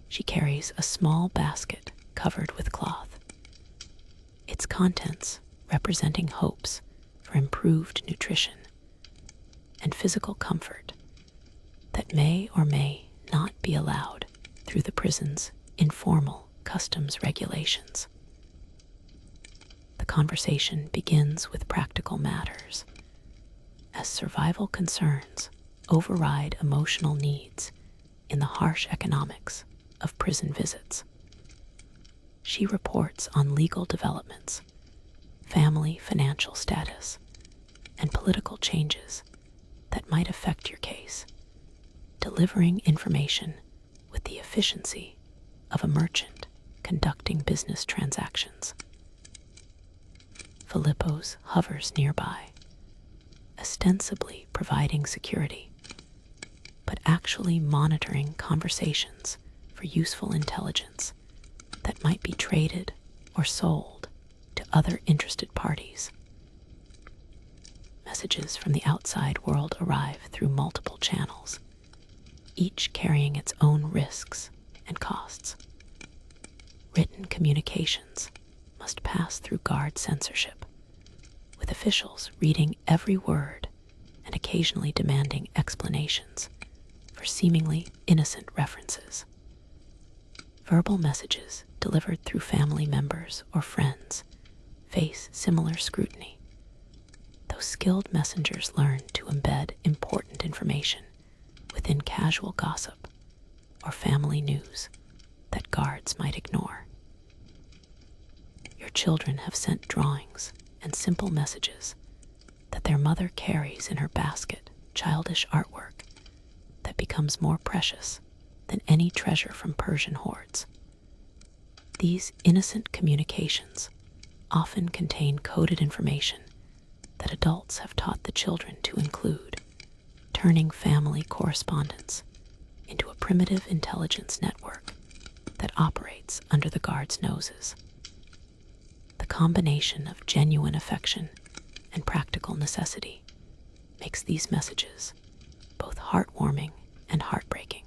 She carries a small basket covered with cloth, its contents representing hopes for improved nutrition and physical comfort that may or may not be allowed through the prison's informal customs regulations. The conversation begins with practical matters, as survival concerns override emotional needs in the harsh economics of prison visits. She reports on legal developments, family financial status, and political changes that might affect your case, delivering information with the efficiency of a merchant conducting business transactions. Philippos hovers nearby, ostensibly providing security, but actually monitoring conversations for useful intelligence that might be traded or sold to other interested parties. Messages from the outside world arrive through multiple channels, each carrying its own risks and costs. Written communications must pass through guard censorship, with officials reading every word and occasionally demanding explanations for seemingly innocent references. Verbal messages delivered through family members or friends face similar scrutiny, though skilled messengers learn to embed important information within casual gossip or family news that guards might ignore. Your children have sent drawings and simple messages that their mother carries in her basket, childish artwork that becomes more precious than any treasure from Persian hoards. These innocent communications often contain coded information that adults have taught the children to include, turning family correspondence into a primitive intelligence network that operates under the guards' noses. The combination of genuine affection and practical necessity makes these messages both heartwarming and heartbreaking.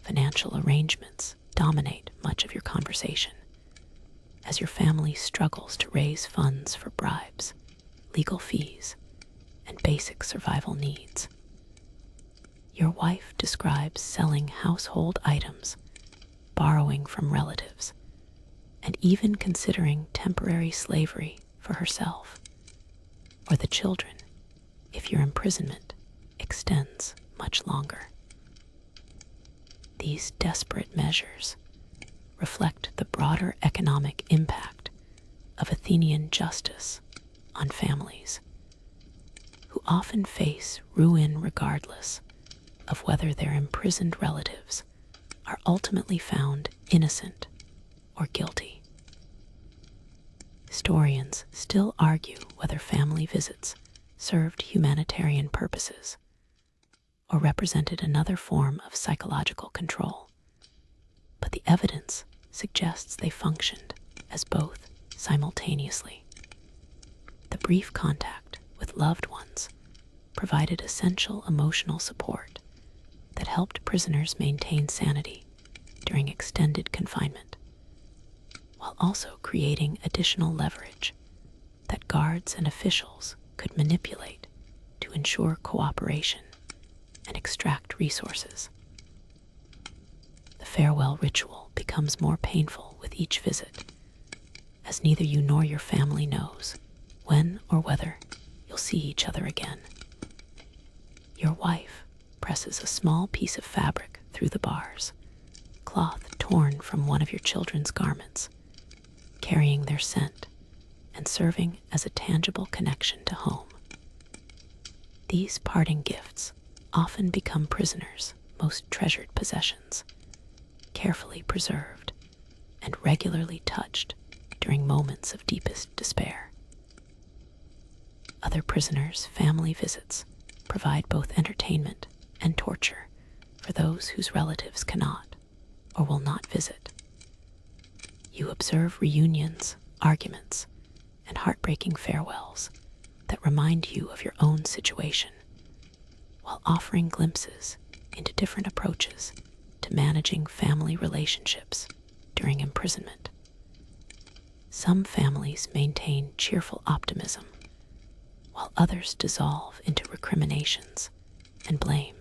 Financial arrangements dominate much of your conversation as your family struggles to raise funds for bribes, legal fees, and basic survival needs. Your wife describes selling household items, borrowing from relatives, and even considering temporary slavery for herself or the children if your imprisonment extends much longer. These desperate measures reflect the broader economic impact of Athenian justice on families, who often face ruin regardless of whether their imprisoned relatives are ultimately found innocent or guilty. Historians still argue whether family visits served humanitarian purposes or represented another form of psychological control, but the evidence suggests they functioned as both simultaneously. The brief contact with loved ones provided essential emotional support that helped prisoners maintain sanity during extended confinement, while also creating additional leverage that guards and officials could manipulate to ensure cooperation and extract resources. The farewell ritual becomes more painful with each visit, as neither you nor your family knows when or whether you'll see each other again. Your wife presses a small piece of fabric through the bars, cloth torn from one of your children's garments, carrying their scent and serving as a tangible connection to home. These parting gifts often become prisoners' most treasured possessions, carefully preserved and regularly touched during moments of deepest despair. Other prisoners' family visits provide both entertainment and torture for those whose relatives cannot or will not visit. You observe reunions, arguments, and heartbreaking farewells that remind you of your own situation, while offering glimpses into different approaches to managing family relationships during imprisonment. Some families maintain cheerful optimism, while others dissolve into recriminations and blame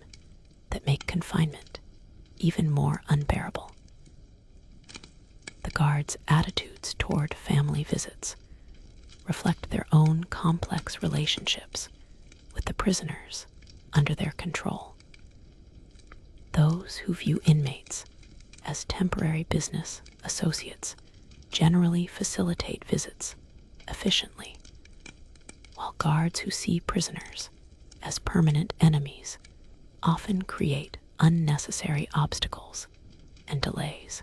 that make confinement even more unbearable. The guards' attitudes toward family visits reflect their own complex relationships with the prisoners under their control. Those who view inmates as temporary business associates generally facilitate visits efficiently, while guards who see prisoners as permanent enemies often create unnecessary obstacles and delays.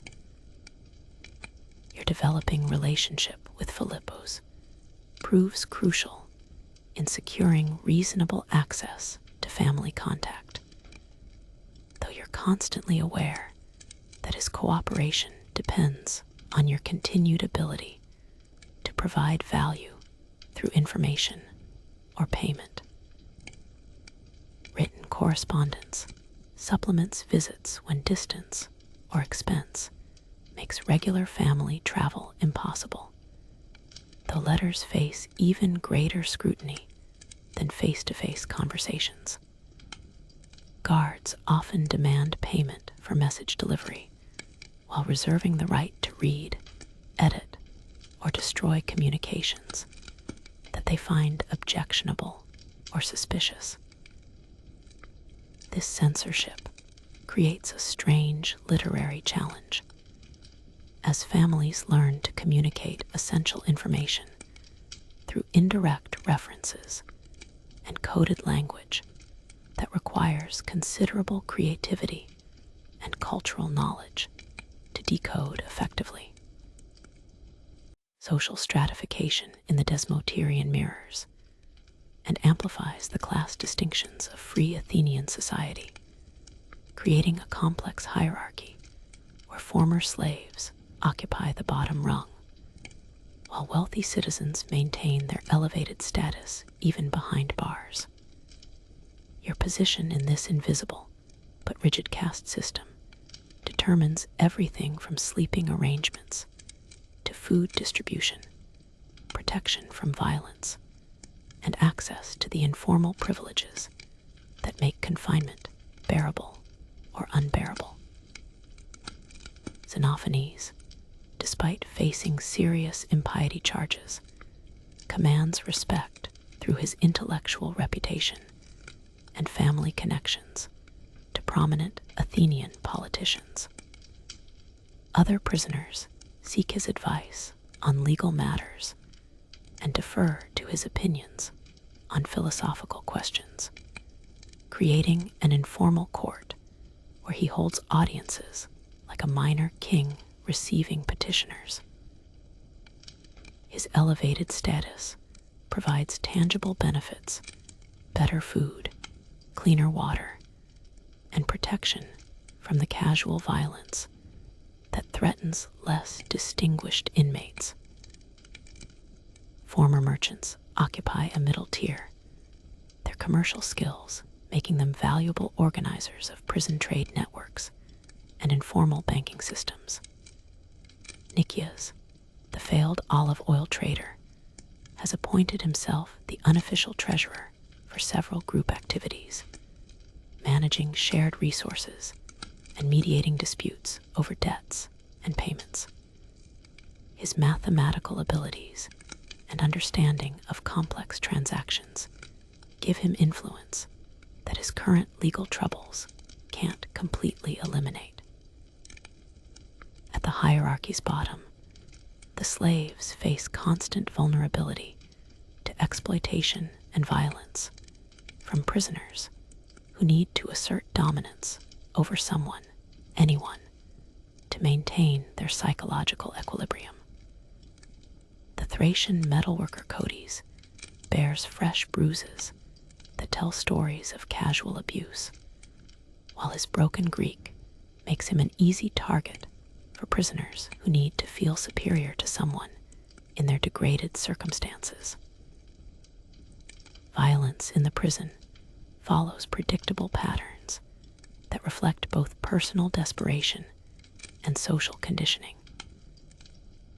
Your developing relationship with Philippos proves crucial in securing reasonable access to family contact, though you're constantly aware that his cooperation depends on your continued ability to provide value through information or payment. Written correspondence supplements visits when distance or expense makes regular family travel impossible, though letters face even greater scrutiny than face-to-face conversations. Guards often demand payment for message delivery, while reserving the right to read, edit, or destroy communications that they find objectionable or suspicious. This censorship creates a strange literary challenge, as families learn to communicate essential information through indirect references and coded language that requires considerable creativity and cultural knowledge to decode effectively. Social stratification in the Desmoterian mirrors and amplifies the class distinctions of free Athenian society, creating a complex hierarchy where former slaves occupy the bottom rung, while wealthy citizens maintain their elevated status even behind bars. Your position in this invisible but rigid caste system determines everything from sleeping arrangements to food distribution, protection from violence, and access to the informal privileges that make confinement bearable or unbearable. Xenophanes, despite facing serious impiety charges, commands respect through his intellectual reputation and family connections to prominent Athenian politicians. Other prisoners seek his advice on legal matters and defer to his opinions on philosophical questions, creating an informal court where he holds audiences like a minor king receiving petitioners. His elevated status provides tangible benefits, better food, cleaner water, and protection from the casual violence that threatens less distinguished inmates. Former merchants occupy a middle tier, their commercial skills making them valuable organizers of prison trade networks and informal banking systems. Nicias, the failed olive oil trader, has appointed himself the unofficial treasurer for several group activities, managing shared resources and mediating disputes over debts and payments. His mathematical abilities and understanding of complex transactions give him influence that his current legal troubles can't completely eliminate. At the hierarchy's bottom, the slaves face constant vulnerability to exploitation and violence from prisoners who need to assert dominance over someone, anyone, to maintain their psychological equilibrium. The Thracian metalworker Codies bears fresh bruises that tell stories of casual abuse, while his broken Greek makes him an easy target for prisoners who need to feel superior to someone in their degraded circumstances. Violence in the prison follows predictable patterns that reflect both personal desperation and social conditioning.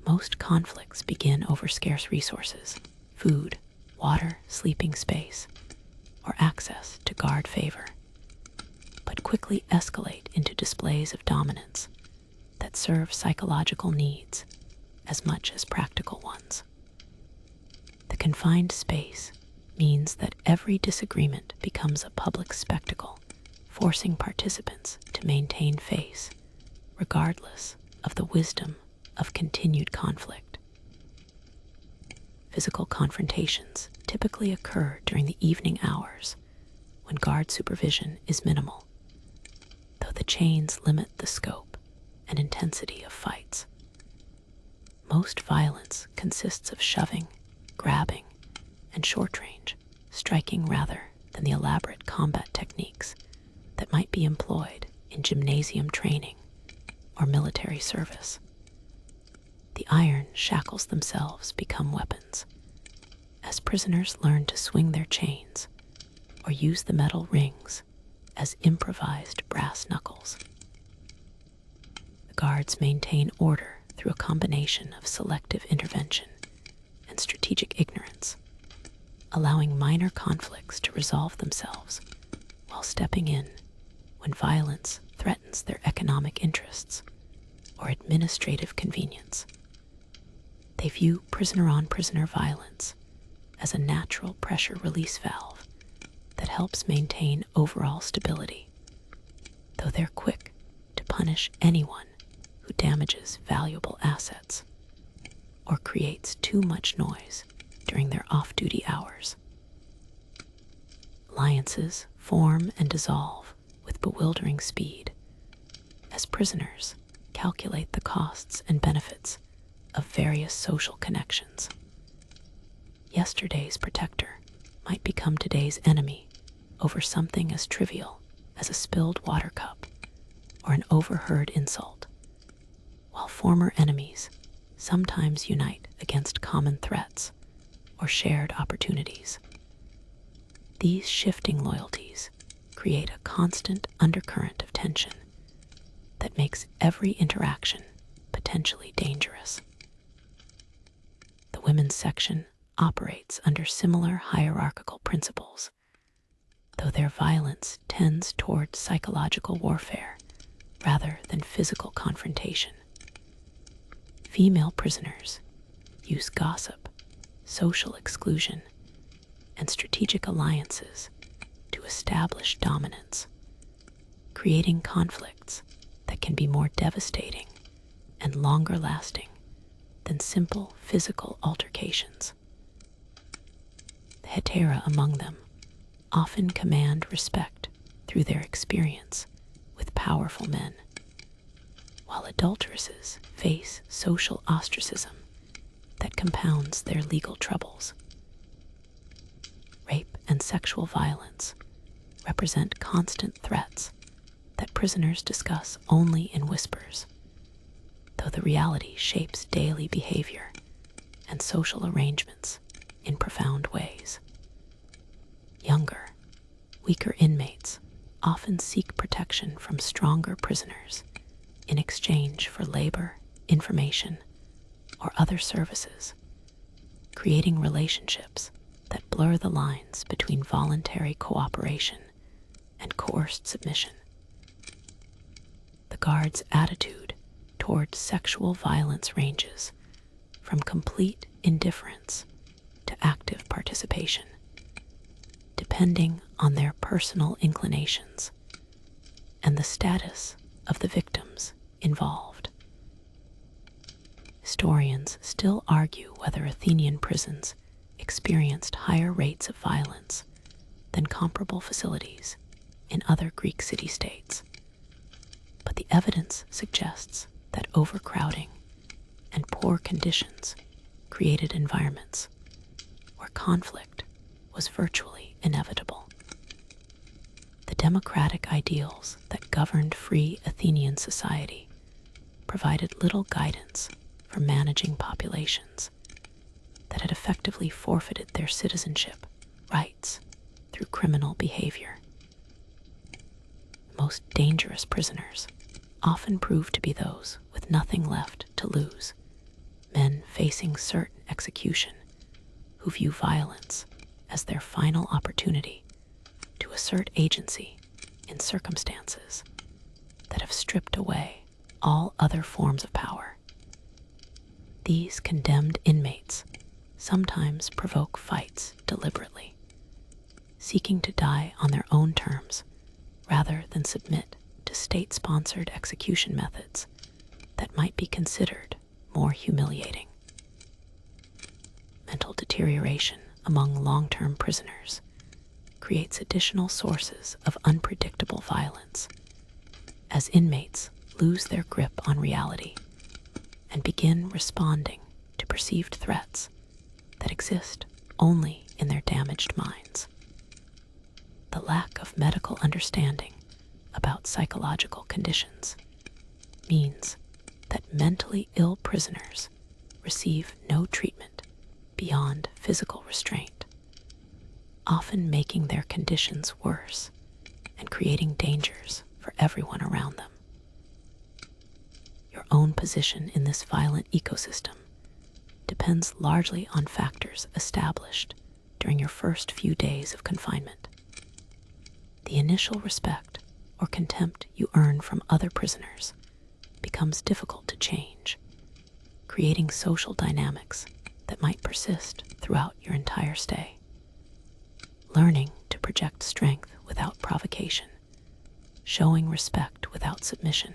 Most conflicts begin over scarce resources, food, water, sleeping space, or access to guard favor, but quickly escalate into displays of dominance that serve psychological needs as much as practical ones. The confined space means that every disagreement becomes a public spectacle, forcing participants to maintain face, regardless of the wisdom of continued conflict. Physical confrontations typically occur during the evening hours when guard supervision is minimal, though the chains limit the scope and intensity of fights. Most violence consists of shoving, grabbing, and short range striking rather than the elaborate combat techniques that might be employed in gymnasium training or military service. The iron shackles themselves become weapons, as prisoners learn to swing their chains or use the metal rings as improvised brass knuckles. The guards maintain order through a combination of selective intervention and strategic ignorance, allowing minor conflicts to resolve themselves while stepping in when violence threatens their economic interests or administrative convenience. They view prisoner-on-prisoner violence as a natural pressure release valve that helps maintain overall stability, though they're quick to punish anyone who damages valuable assets or creates too much noise during their off-duty hours. Alliances form and dissolve with bewildering speed as prisoners calculate the costs and benefits of various social connections. Yesterday's protector might become today's enemy over something as trivial as a spilled water cup or an overheard insult, while former enemies sometimes unite against common threats or shared opportunities. These shifting loyalties create a constant undercurrent of tension that makes every interaction potentially dangerous. The women's section operates under similar hierarchical principles, though their violence tends toward psychological warfare rather than physical confrontation. Female prisoners use gossip, social exclusion, and strategic alliances to establish dominance, creating conflicts that can be more devastating and longer lasting than simple physical altercations. The hetera among them often command respect through their experience with powerful men, while adulteresses face social ostracism that compounds their legal troubles. Rape and sexual violence represent constant threats that prisoners discuss only in whispers, though the reality shapes daily behavior and social arrangements in profound ways. Younger, weaker inmates often seek protection from stronger prisoners in exchange for labor, information, or other services, creating relationships that blur the lines between voluntary cooperation and coerced submission. The guard's attitude toward sexual violence ranges from complete indifference to active participation, depending on their personal inclinations and the status of the victims involved. Historians still argue whether Athenian prisons experienced higher rates of violence than comparable facilities in other Greek city-states, but the evidence suggests that overcrowding and poor conditions created environments where conflict was virtually inevitable. The democratic ideals that governed free Athenian society provided little guidance for managing populations that had effectively forfeited their citizenship rights through criminal behavior. The most dangerous prisoners often proved to be those with nothing left to lose, men facing certain execution who view violence as their final opportunity to assert agency in circumstances that have stripped away all other forms of power. These condemned inmates sometimes provoke fights deliberately, seeking to die on their own terms rather than submit to state-sponsored execution methods that might be considered more humiliating. Mental deterioration among long-term prisoners creates additional sources of unpredictable violence as inmates lose their grip on reality and begin responding to perceived threats that exist only in their damaged minds. The lack of medical understanding about psychological conditions means that mentally ill prisoners receive no treatment beyond physical restraint, often making their conditions worse and creating dangers for everyone around them. Your own position in this violent ecosystem depends largely on factors established during your first few days of confinement. The initial respect or contempt you earn from other prisoners becomes difficult to change, creating social dynamics that might persist throughout your entire stay. Learning to project strength without provocation, showing respect without submission,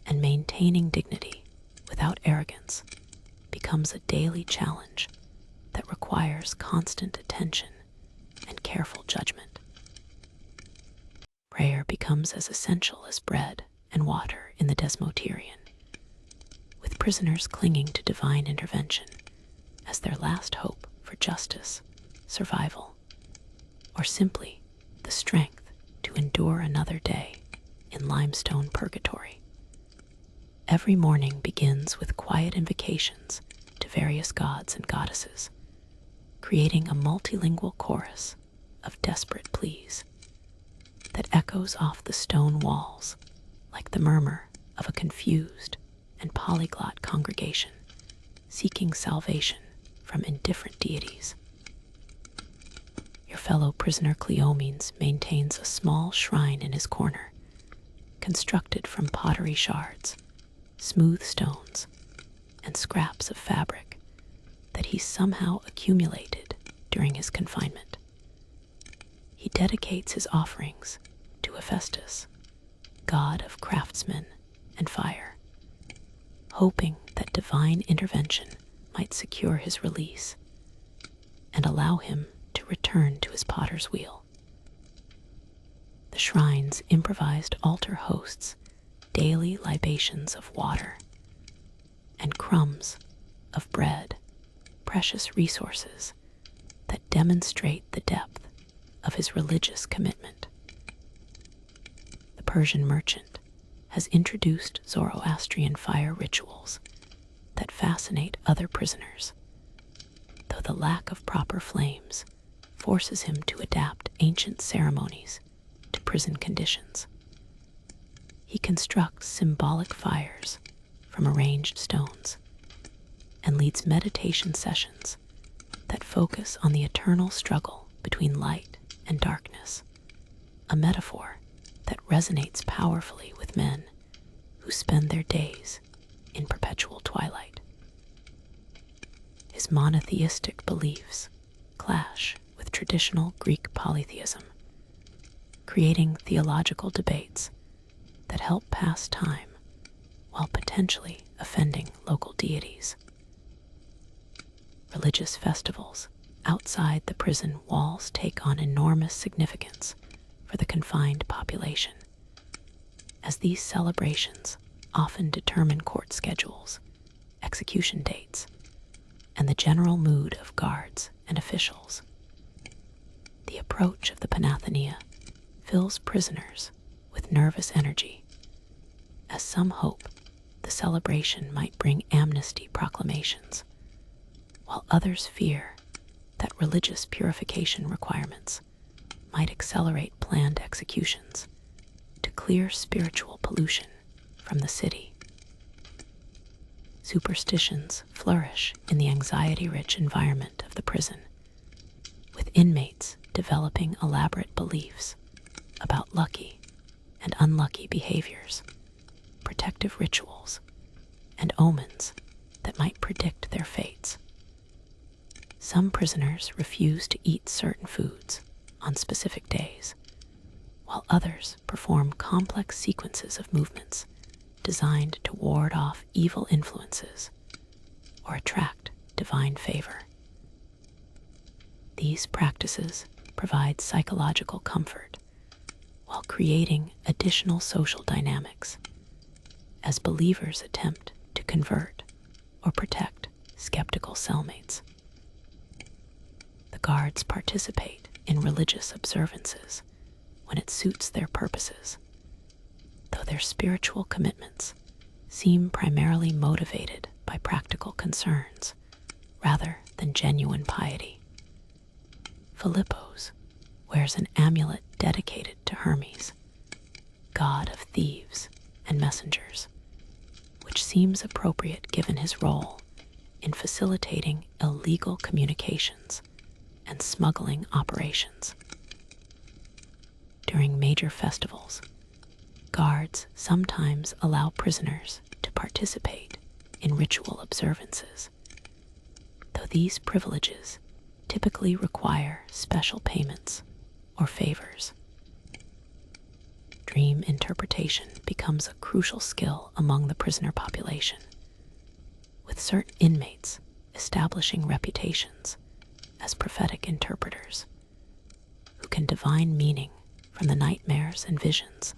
and maintaining dignity without arrogance becomes a daily challenge that requires constant attention and careful judgment. Prayer becomes as essential as bread and water in the Desmoterian, with prisoners clinging to divine intervention as their last hope for justice, survival, or simply the strength to endure another day in limestone purgatory. Every morning begins with quiet invocations to various gods and goddesses, creating a multilingual chorus of desperate pleas that echoes off the stone walls like the murmur of a confused and polyglot congregation seeking salvation from indifferent deities. Your fellow prisoner Cleomenes maintains a small shrine in his corner, constructed from pottery shards, smooth stones, and scraps of fabric that he somehow accumulated during his confinement. He dedicates his offerings to Hephaestus, god of craftsmen and fire, hoping that divine intervention might secure his release and allow him to return to his potter's wheel. The shrine's improvised altar hosts daily libations of water and crumbs of bread, precious resources that demonstrate the depth of his religious commitment. The Persian merchant has introduced Zoroastrian fire rituals that fascinate other prisoners, though the lack of proper flames forces him to adapt ancient ceremonies to prison conditions. He constructs symbolic fires from arranged stones and leads meditation sessions that focus on the eternal struggle between light and darkness, a metaphor that resonates powerfully with men who spend their days in perpetual twilight. His monotheistic beliefs clash with traditional Greek polytheism, creating theological debates that help pass time while potentially offending local deities. Religious festivals outside the prison walls take on enormous significance for the confined population, as these celebrations often determine court schedules, execution dates, and the general mood of guards and officials. The approach of the Panathenaea fills prisoners with nervous energy, as some hope the celebration might bring amnesty proclamations, while others fear that religious purification requirements might accelerate planned executions to clear spiritual pollution from the city. Superstitions flourish in the anxiety-rich environment of the prison, with inmates developing elaborate beliefs about lucky and unlucky behaviors, protective rituals, and omens that might predict their fates. Some prisoners refuse to eat certain foods on specific days, while others perform complex sequences of movements designed to ward off evil influences or attract divine favor. These practices provide psychological comfort while creating additional social dynamics as believers attempt to convert or protect skeptical cellmates. The Guards participate in religious observances when it suits their purposes, though their spiritual commitments seem primarily motivated by practical concerns rather than genuine piety. Philippos wears an amulet dedicated to Hermes, god of thieves and messengers, which seems appropriate given his role in facilitating illegal communications and smuggling operations. During major festivals, guards sometimes allow prisoners to participate in ritual observances, though these privileges typically require special payments or favors. Dream interpretation becomes a crucial skill among the prisoner population, with certain inmates establishing reputations as prophetic interpreters who can divine meaning from the nightmares and visions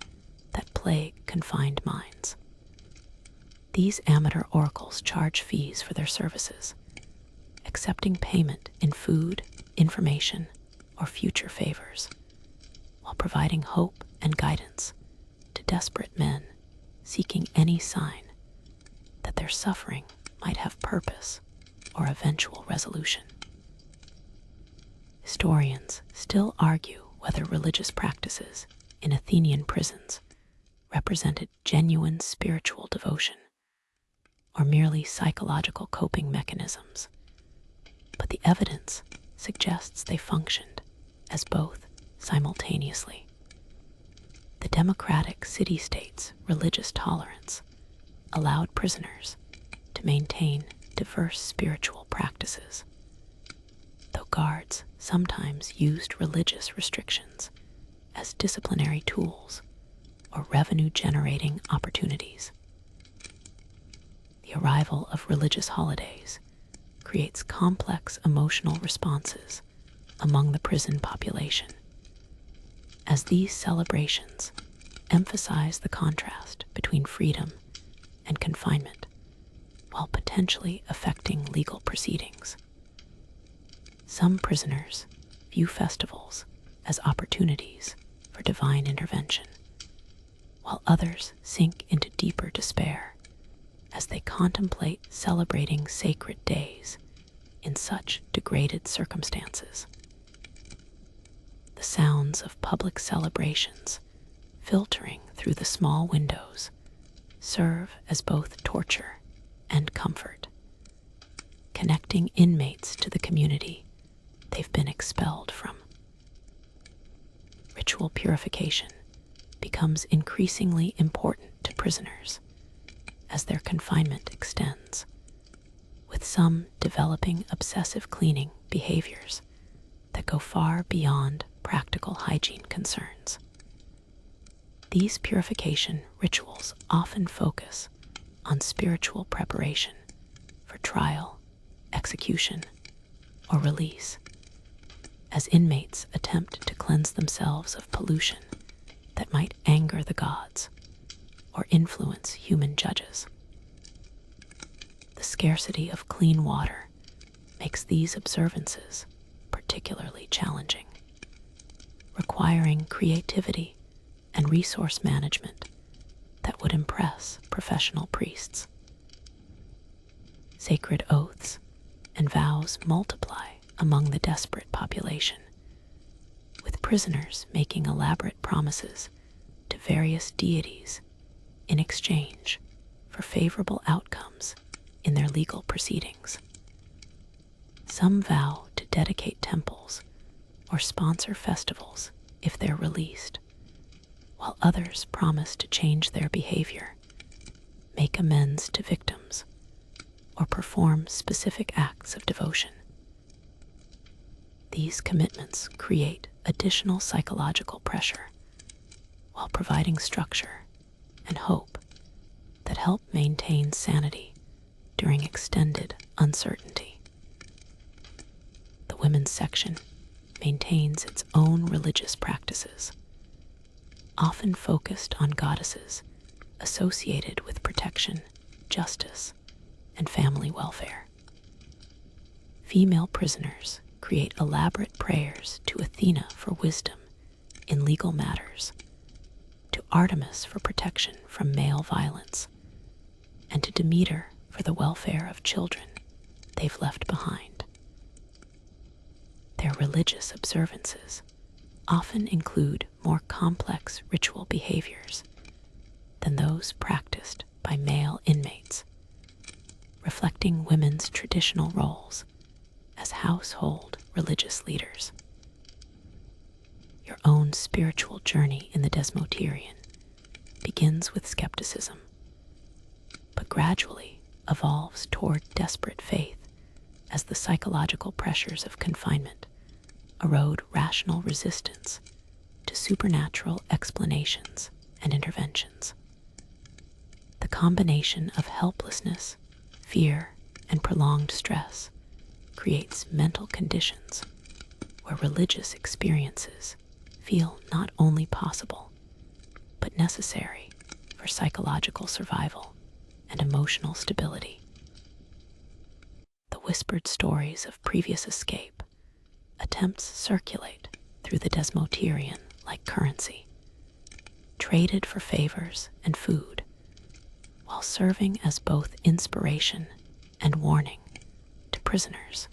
that plague confined minds. These amateur oracles charge fees for their services, accepting payment in food, information, or future favors, while providing hope and guidance to desperate men seeking any sign that their suffering might have purpose or eventual resolution. Historians still argue whether religious practices in Athenian prisons represented genuine spiritual devotion or merely psychological coping mechanisms, but the evidence suggests they functioned as both simultaneously. The democratic city-state's religious tolerance allowed prisoners to maintain diverse spiritual practices, though guards sometimes used religious restrictions as disciplinary tools or revenue-generating opportunities. The arrival of religious holidays creates complex emotional responses among the prison population, as these celebrations emphasize the contrast between freedom and confinement while potentially affecting legal proceedings. Some prisoners view festivals as opportunities for divine intervention, while others sink into deeper despair as they contemplate celebrating sacred days in such degraded circumstances. The sounds of public celebrations filtering through the small windows serve as both torture and comfort, connecting inmates to the community they've been expelled from. Ritual purification becomes increasingly important to prisoners as their confinement extends, with some developing obsessive cleaning behaviors that go far beyond practical hygiene concerns. These purification rituals often focus on spiritual preparation for trial, execution, or release, as inmates attempt to cleanse themselves of pollution that might anger the gods or influence human judges. The scarcity of clean water makes these observances particularly challenging, requiring creativity and resource management that would impress professional priests. Sacred oaths and vows multiply among the desperate population, with prisoners making elaborate promises to various deities in exchange for favorable outcomes in their legal proceedings. Some vow to dedicate temples or sponsor festivals if they're released, while others promise to change their behavior, make amends to victims, or perform specific acts of devotion. These commitments create additional psychological pressure while providing structure and hope that help maintain sanity during extended uncertainty. The women's section maintains its own religious practices, often focused on goddesses associated with protection, justice, and family welfare. Female prisoners create elaborate prayers to Athena for wisdom in legal matters, to Artemis for protection from male violence, and to Demeter for the welfare of children they've left behind. Their religious observances often include more complex ritual behaviors than those practiced by male inmates, reflecting women's traditional roles as household religious leaders. Your own spiritual journey in the Desmoterian begins with skepticism, but gradually evolves toward desperate faith as the psychological pressures of confinement erode rational resistance to supernatural explanations and interventions. The combination of helplessness, fear, and prolonged stress creates mental conditions where religious experiences feel not only possible, but necessary for psychological survival and emotional stability. The whispered stories of previous escape attempts circulate through the Desmoterian like currency, traded for favors and food, while serving as both inspiration and warning to prisoners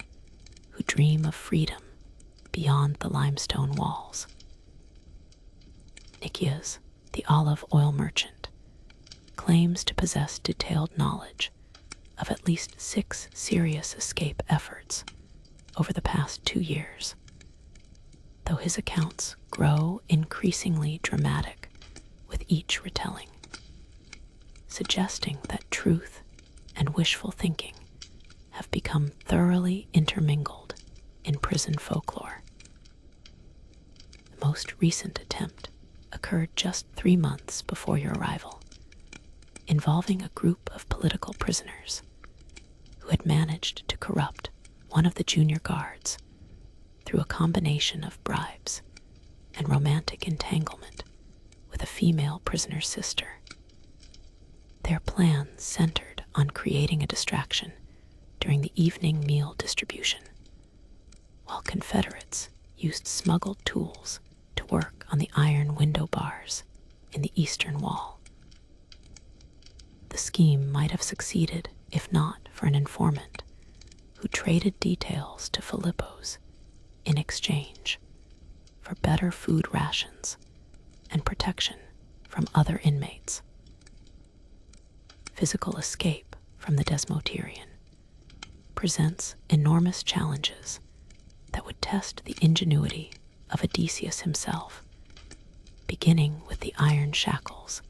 who dream of freedom beyond the limestone walls. Nicias, the olive oil merchant, claims to possess detailed knowledge of at least 6 serious escape efforts over the past 2 years, though his accounts grow increasingly dramatic with each retelling, suggesting that truth and wishful thinking have become thoroughly intermingled in prison folklore. The most recent attempt occurred just 3 months before your arrival, involving a group of political prisoners who had managed to corrupt one of the junior guards through a combination of bribes and romantic entanglement with a female prisoner's sister. Their plan centered on creating a distraction during the evening meal distribution, while Confederates used smuggled tools to work on the iron window bars in the eastern wall. The scheme might have succeeded if not for an informant who traded details to Philippos in exchange for better food rations and protection from other inmates. Physical escape from the Desmoterian presents enormous challenges that would test the ingenuity of Odysseus himself, beginning with the iron shackles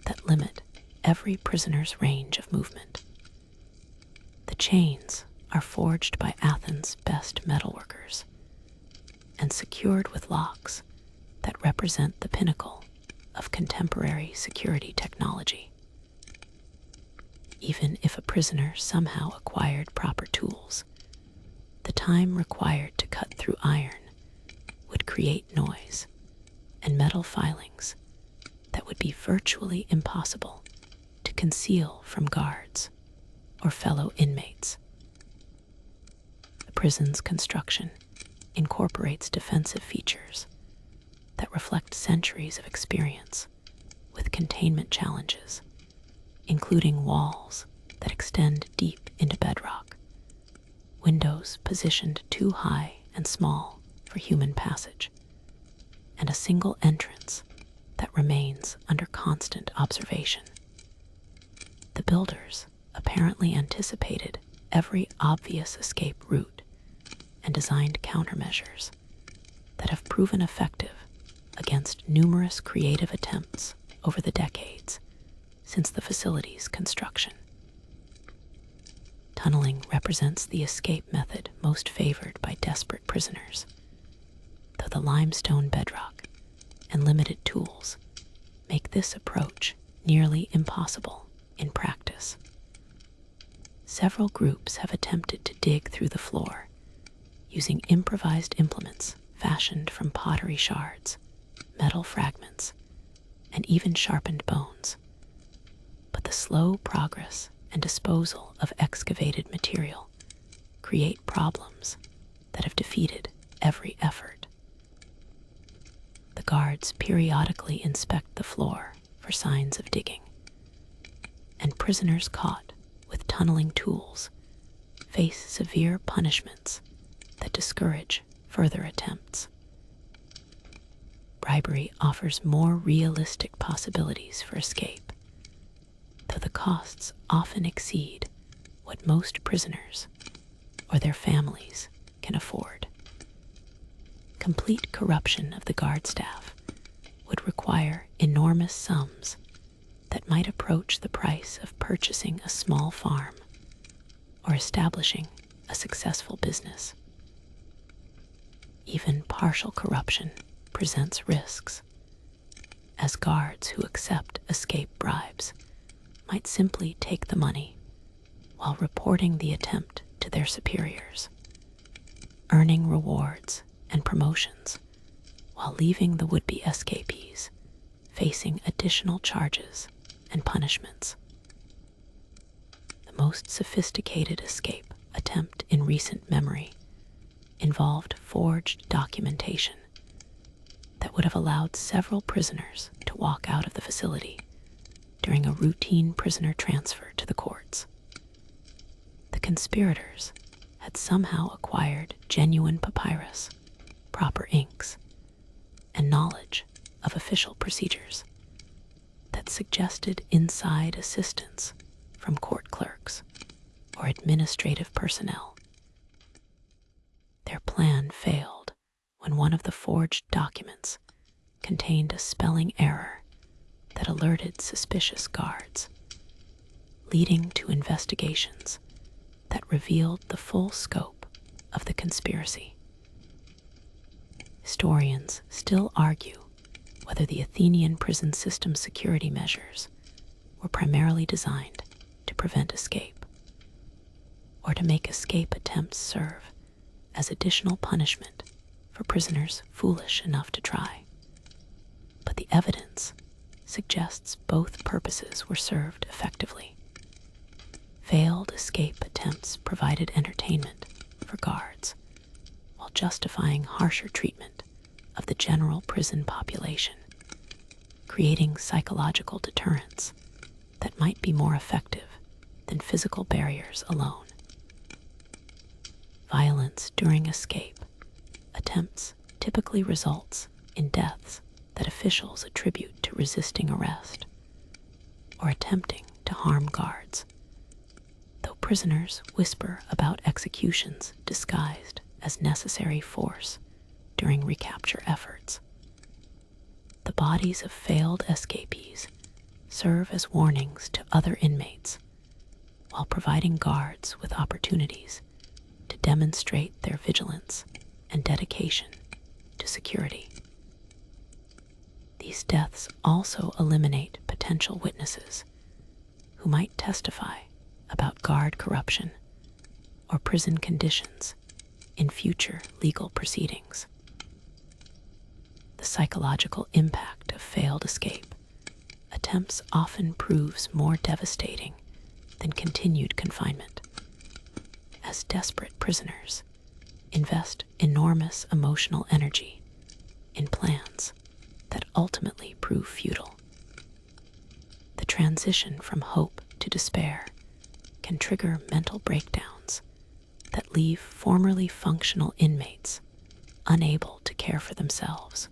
that limit every prisoner's range of movement. The chains are forged by Athens' best metalworkers and secured with locks that represent the pinnacle of contemporary security technology. Even if a prisoner somehow acquired proper tools, the time required to cut through iron would create noise and metal filings that would be virtually impossible to conceal from guards or fellow inmates. The prison's construction incorporates defensive features that reflect centuries of experience with containment challenges, including walls that extend deep into bedrock, windows positioned too high and small for human passage, and a single entrance that remains under constant observation. The builders apparently anticipated every obvious escape route and designed countermeasures that have proven effective against numerous creative attempts over the decades since the facility's construction. Tunneling represents the escape method most favored by desperate prisoners, though the limestone bedrock and limited tools make this approach nearly impossible in practice. Several groups have attempted to dig through the floor using improvised implements fashioned from pottery shards, metal fragments, and even sharpened bones. But the slow progress and disposal of excavated material create problems that have defeated every effort. The guards periodically inspect the floor for signs of digging, and prisoners caught with tunneling tools face severe punishments that discourage further attempts. Bribery offers more realistic possibilities for escape, though the costs often exceed what most prisoners or their families can afford. Complete corruption of the guard staff would require enormous sums that might approach the price of purchasing a small farm or establishing a successful business. Even partial corruption presents risks, as guards who accept escape bribes might simply take the money while reporting the attempt to their superiors, earning rewards and promotions while leaving the would-be escapees facing additional charges and punishments. The most sophisticated escape attempt in recent memory involved forged documentation that would have allowed several prisoners to walk out of the facility during a routine prisoner transfer to the courts. The conspirators had somehow acquired genuine papyrus, proper inks, and knowledge of official procedures that suggested inside assistance from court clerks or administrative personnel. Their plan failed when one of the forged documents contained a spelling error that alerted suspicious guards, leading to investigations that revealed the full scope of the conspiracy. Historians still argue whether the Athenian prison system security measures were primarily designed to prevent escape, or to make escape attempts serve as additional punishment for prisoners foolish enough to try. But the evidence suggests both purposes were served effectively. Failed escape attempts provided entertainment for guards, while justifying harsher treatment of the general prison population, creating psychological deterrents that might be more effective than physical barriers alone. Violence during escape attempts typically results in deaths that officials attribute to resisting arrest or attempting to harm guards, though prisoners whisper about executions disguised as necessary force during recapture efforts. The bodies of failed escapees serve as warnings to other inmates, while providing guards with opportunities to demonstrate their vigilance and dedication to security. These deaths also eliminate potential witnesses who might testify about guard corruption or prison conditions in future legal proceedings. The psychological impact of failed escape attempts often proves more devastating than continued confinement, as desperate prisoners invest enormous emotional energy in plans that ultimately prove futile. The transition from hope to despair can trigger mental breakdowns that leave formerly functional inmates unable to care for themselves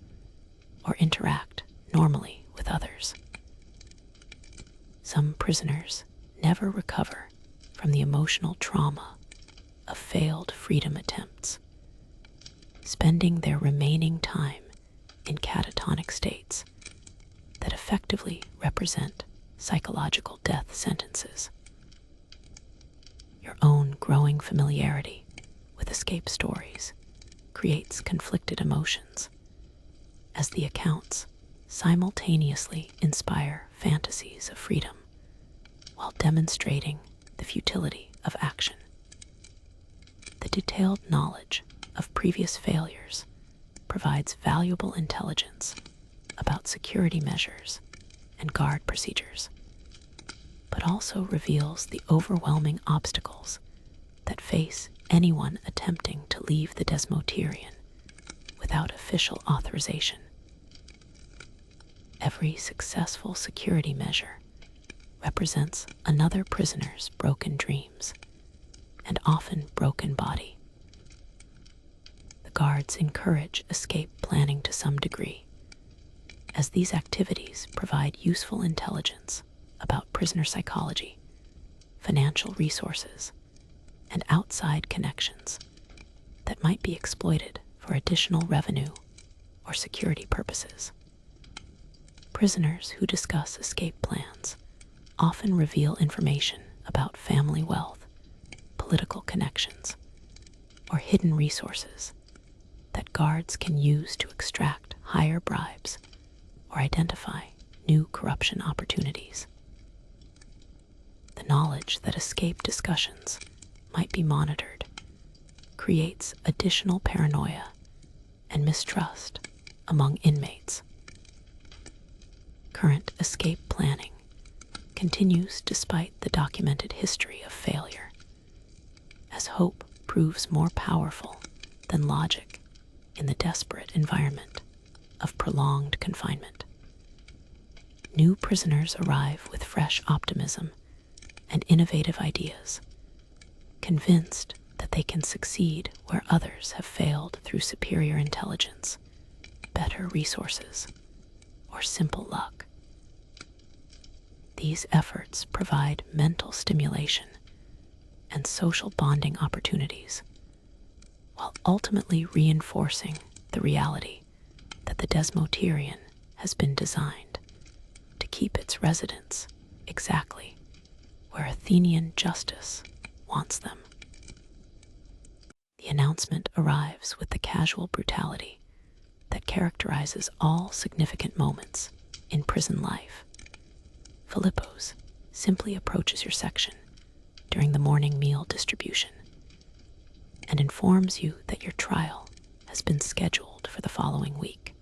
or interact normally with others. Some prisoners never recover from the emotional trauma of failed freedom attempts, spending their remaining time in catatonic states that effectively represent psychological death sentences. Your own growing familiarity with escape stories creates conflicted emotions, as the accounts simultaneously inspire fantasies of freedom while demonstrating the futility of action. The detailed knowledge of previous failures provides valuable intelligence about security measures and guard procedures, but also reveals the overwhelming obstacles that face anyone attempting to leave the Desmoterian without official authorization. Every successful security measure represents another prisoner's broken dreams and often broken body. The guards encourage escape planning to some degree, as these activities provide useful intelligence about prisoner psychology, financial resources, and outside connections that might be exploited for additional revenue or security purposes. Prisoners who discuss escape plans often reveal information about family wealth, political connections, or hidden resources that guards can use to extract higher bribes or identify new corruption opportunities. The knowledge that escape discussions might be monitored creates additional paranoia and mistrust among inmates. Current escape planning continues despite the documented history of failure, as hope proves more powerful than logic in the desperate environment of prolonged confinement. New prisoners arrive with fresh optimism and innovative ideas, convinced that they can succeed where others have failed through superior intelligence, better resources, or simple luck. These efforts provide mental stimulation and social bonding opportunities, while ultimately reinforcing the reality that the Desmoterian has been designed to keep its residents exactly where Athenian justice wants them. The announcement arrives with the casual brutality that characterizes all significant moments in prison life. Philippos simply approaches your section during the morning meal distribution and informs you that your trial has been scheduled for the following week.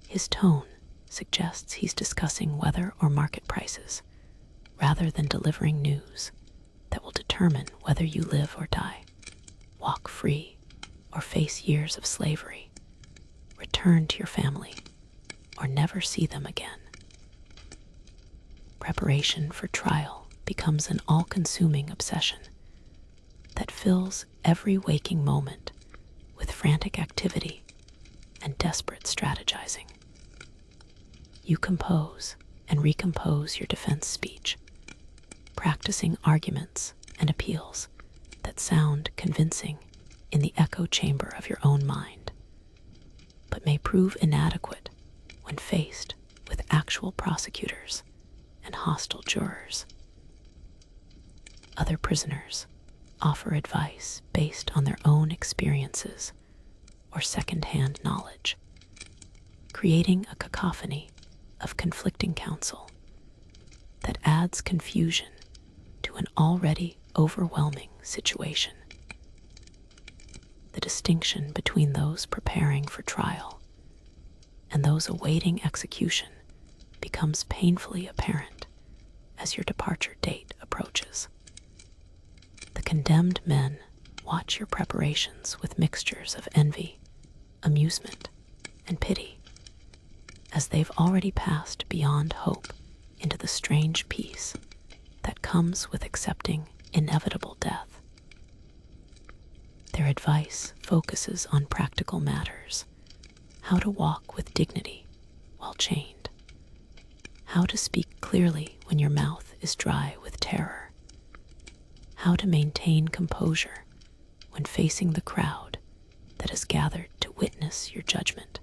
His tone suggests he's discussing weather or market prices rather than delivering news that will determine whether you live or die, walk free or face years of slavery, return to your family or never see them again. Preparation for trial becomes an all-consuming obsession that fills every waking moment with frantic activity and desperate strategizing. You compose and recompose your defense speech, practicing arguments and appeals that sound convincing in the echo chamber of your own mind, but may prove inadequate when faced with actual prosecutors and hostile jurors. Other prisoners offer advice based on their own experiences or second-hand knowledge, creating a cacophony of conflicting counsel that adds confusion to an already overwhelming situation. The distinction between those preparing for trial and those awaiting execution becomes painfully apparent as your departure date approaches. The condemned men watch your preparations with mixtures of envy, amusement, and pity, as they've already passed beyond hope into the strange peace that comes with accepting inevitable death. Their advice focuses on practical matters: how to walk with dignity while chained, how to speak clearly when your mouth is dry with terror, how to maintain composure when facing the crowd that has gathered to witness your judgment.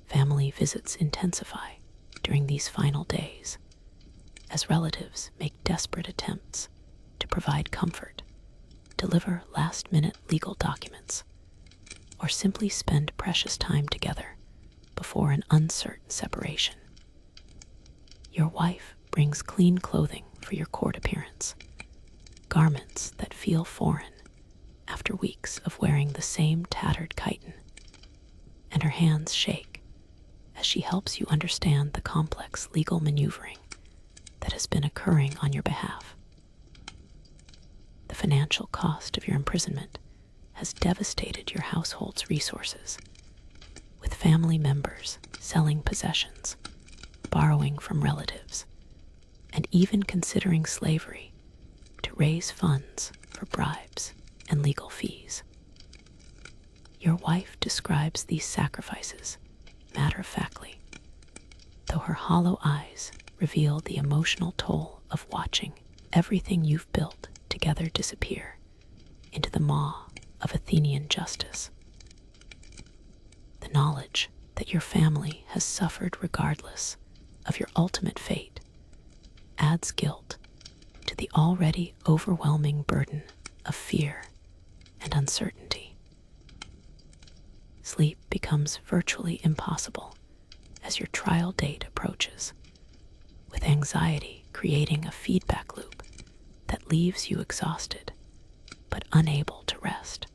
Family visits intensify during these final days, as relatives make desperate attempts to provide comfort, deliver last-minute legal documents, or simply spend precious time together before an uncertain separation. Your wife brings clean clothing for your court appearance, garments that feel foreign after weeks of wearing the same tattered chiton, and her hands shake as she helps you understand the complex legal maneuvering that has been occurring on your behalf. The financial cost of your imprisonment has devastated your household's resources, with family members selling possessions, borrowing from relatives, and even considering slavery to raise funds for bribes and legal fees. Your wife describes these sacrifices matter-of-factly, though her hollow eyes reveal the emotional toll of watching everything you've built together disappear into the maw of Athenian justice. The knowledge that your family has suffered regardless of your ultimate fate adds guilt to the already overwhelming burden of fear and uncertainty. Sleep becomes virtually impossible as your trial date approaches, with anxiety creating a feedback loop that leaves you exhausted but unable to rest.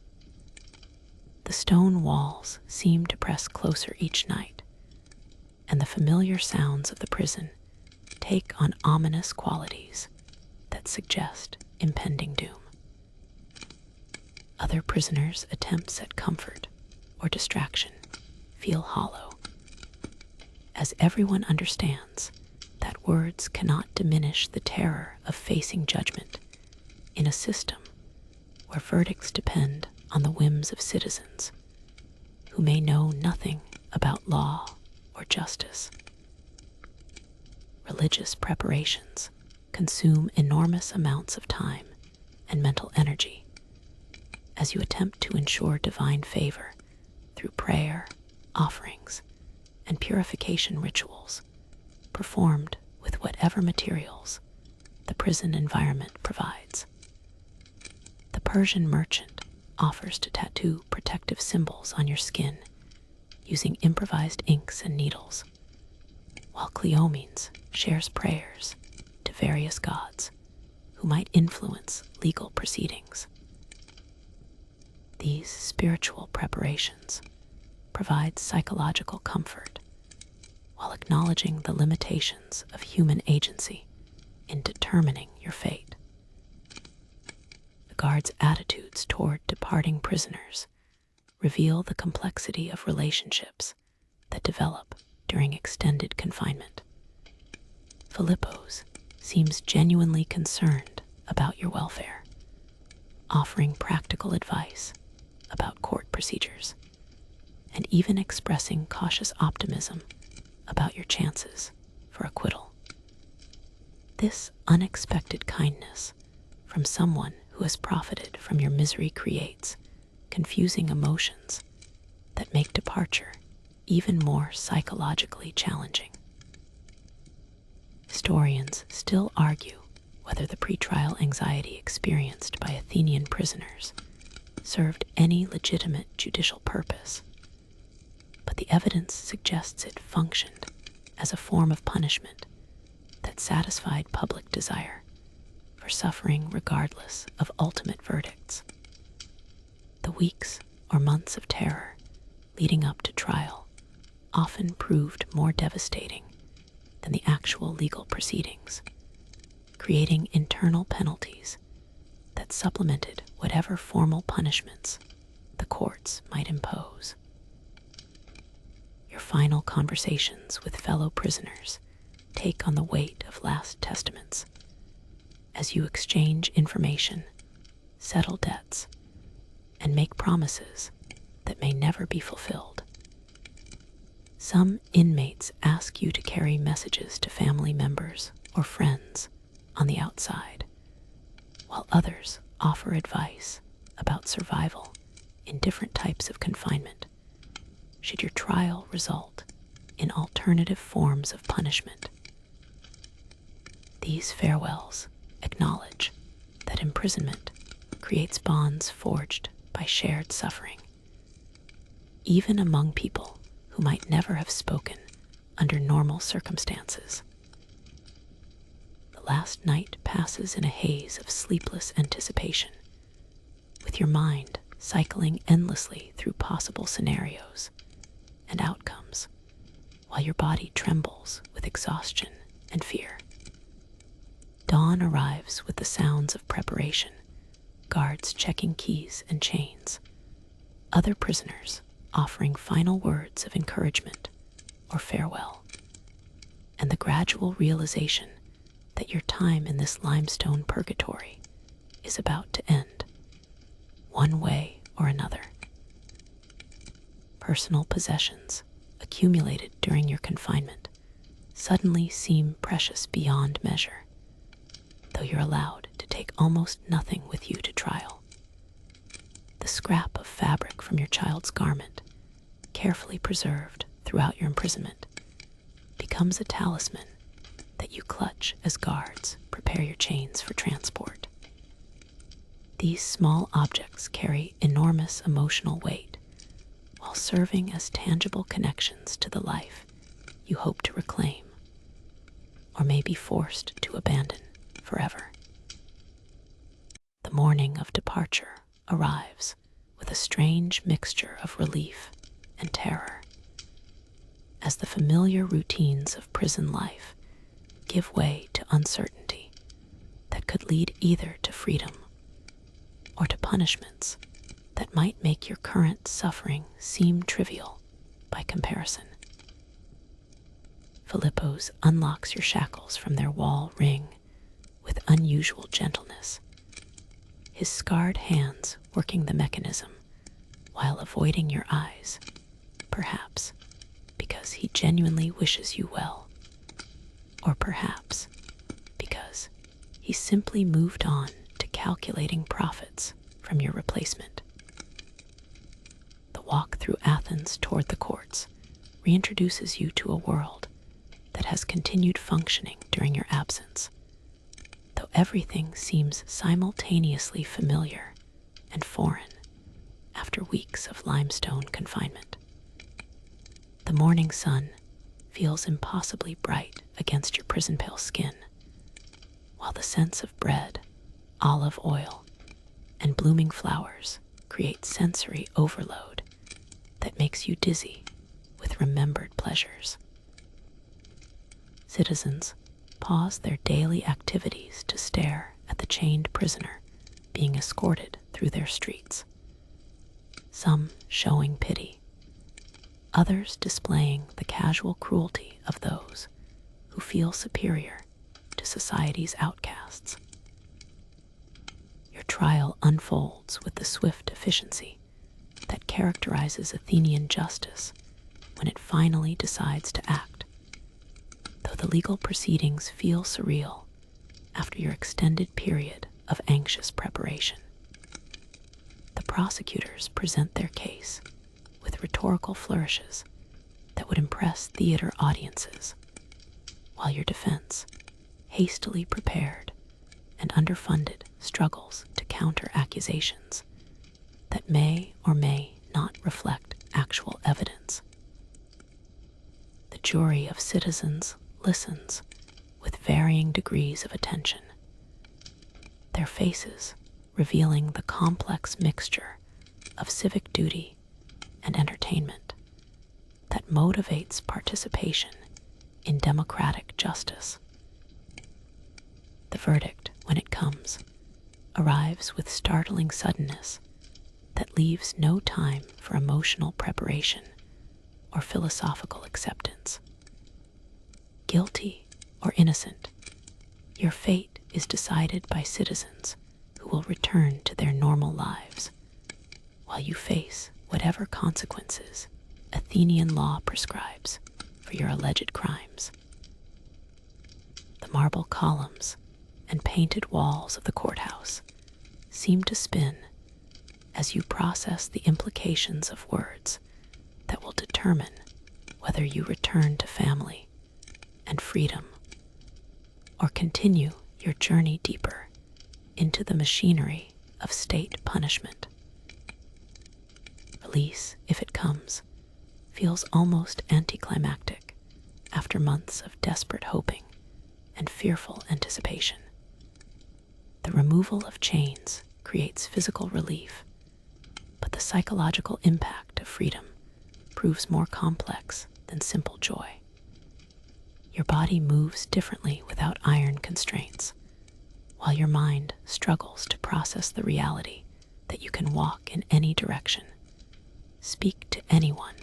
The stone walls seem to press closer each night, and the familiar sounds of the prison take on ominous qualities that suggest impending doom. Other prisoners' attempts at comfort or distraction feel hollow, as everyone understands that words cannot diminish the terror of facing judgment in a system where verdicts depend on the whims of citizens who may know nothing about law or justice. Religious preparations consume enormous amounts of time and mental energy as you attempt to ensure divine favor through prayer, offerings, and purification rituals performed with whatever materials the prison environment provides. The Persian merchant offers to tattoo protective symbols on your skin using improvised inks and needles, while Cleomenes shares prayers to various gods who might influence legal proceedings. These spiritual preparations provide psychological comfort while acknowledging the limitations of human agency in determining your fate. The guards' attitudes toward departing prisoners reveal the complexity of relationships that develop during extended confinement. Philippos seems genuinely concerned about your welfare, offering practical advice about court procedures, and even expressing cautious optimism about your chances for acquittal. This unexpected kindness from someone who has profited from your misery creates confusing emotions that make departure even more psychologically challenging. Historians still argue whether the pretrial anxiety experienced by Athenian prisoners served any legitimate judicial purpose, but the evidence suggests it functioned as a form of punishment that satisfied public desire for suffering regardless of ultimate verdicts. The weeks or months of terror leading up to trial often proved more devastating than the actual legal proceedings, creating internal penalties that supplemented whatever formal punishments the courts might impose. Your final conversations with fellow prisoners take on the weight of last testaments as you exchange information, settle debts, and make promises that may never be fulfilled. Some inmates ask you to carry messages to family members or friends on the outside, while others offer advice about survival in different types of confinement, should your trial result in alternative forms of punishment. These farewells acknowledge that imprisonment creates bonds forged by shared suffering, even among people who might never have spoken under normal circumstances. The last night passes in a haze of sleepless anticipation, with your mind cycling endlessly through possible scenarios and outcomes, while your body trembles with exhaustion and fear. Dawn arrives with the sounds of preparation guards checking keys and chains, other prisoners offering final words of encouragement or farewell, and the gradual realization that your time in this limestone purgatory is about to end, one way or another. Personal possessions accumulated during your confinement suddenly seem precious beyond measure, though you're allowed to take almost nothing with you to trial. The scrap of fabric from your child's garment, carefully preserved throughout your imprisonment, becomes a talisman that you clutch as guards prepare your chains for transport. These small objects carry enormous emotional weight while serving as tangible connections to the life you hope to reclaim or may be forced to abandon forever. The morning of departure arrives with a strange mixture of relief and terror, as the familiar routines of prison life give way to uncertainty that could lead either to freedom or to punishments that might make your current suffering seem trivial by comparison. Philippos unlocks your shackles from their wall ring with unusual gentleness, his scarred hands working the mechanism while avoiding your eyes, perhaps because he genuinely wishes you well, or perhaps because he simply moved on to calculating profits from your replacement. The walk through Athens toward the courts reintroduces you to a world that has continued functioning during your absence, though everything seems simultaneously familiar and foreign after weeks of limestone confinement. The morning sun feels impossibly bright against your prison-pale skin, while the scents of bread, olive oil, and blooming flowers create sensory overload that makes you dizzy with remembered pleasures. Citizens pause their daily activities to stare at the chained prisoner being escorted through their streets, some showing pity, others displaying the casual cruelty of those who feel superior to society's outcasts. Your trial unfolds with the swift efficiency that characterizes Athenian justice when it finally decides to act, though the legal proceedings feel surreal after your extended period of anxious preparation. The prosecutors present their case with rhetorical flourishes that would impress theater audiences, while your defense, hastily prepared and underfunded, struggles to counter accusations that may or may not reflect actual evidence. The jury of citizens listens with varying degrees of attention, their faces revealing the complex mixture of civic duty and entertainment that motivates participation in democratic justice. The verdict, when it comes, arrives with startling suddenness that leaves no time for emotional preparation or philosophical acceptance. Guilty or innocent, your fate is decided by citizens who will return to their normal lives, while you face whatever consequences Athenian law prescribes for your alleged crimes. The marble columns and painted walls of the courthouse seem to spin as you process the implications of words that will determine whether you return to family and freedom or continue your journey deeper into the machinery of state punishment. Release, if it comes, feels almost anticlimactic after months of desperate hoping and fearful anticipation. The removal of chains creates physical relief, but the psychological impact of freedom proves more complex than simple joy. Your body moves differently without iron constraints, while your mind struggles to process the reality that you can walk in any direction, speak to anyone,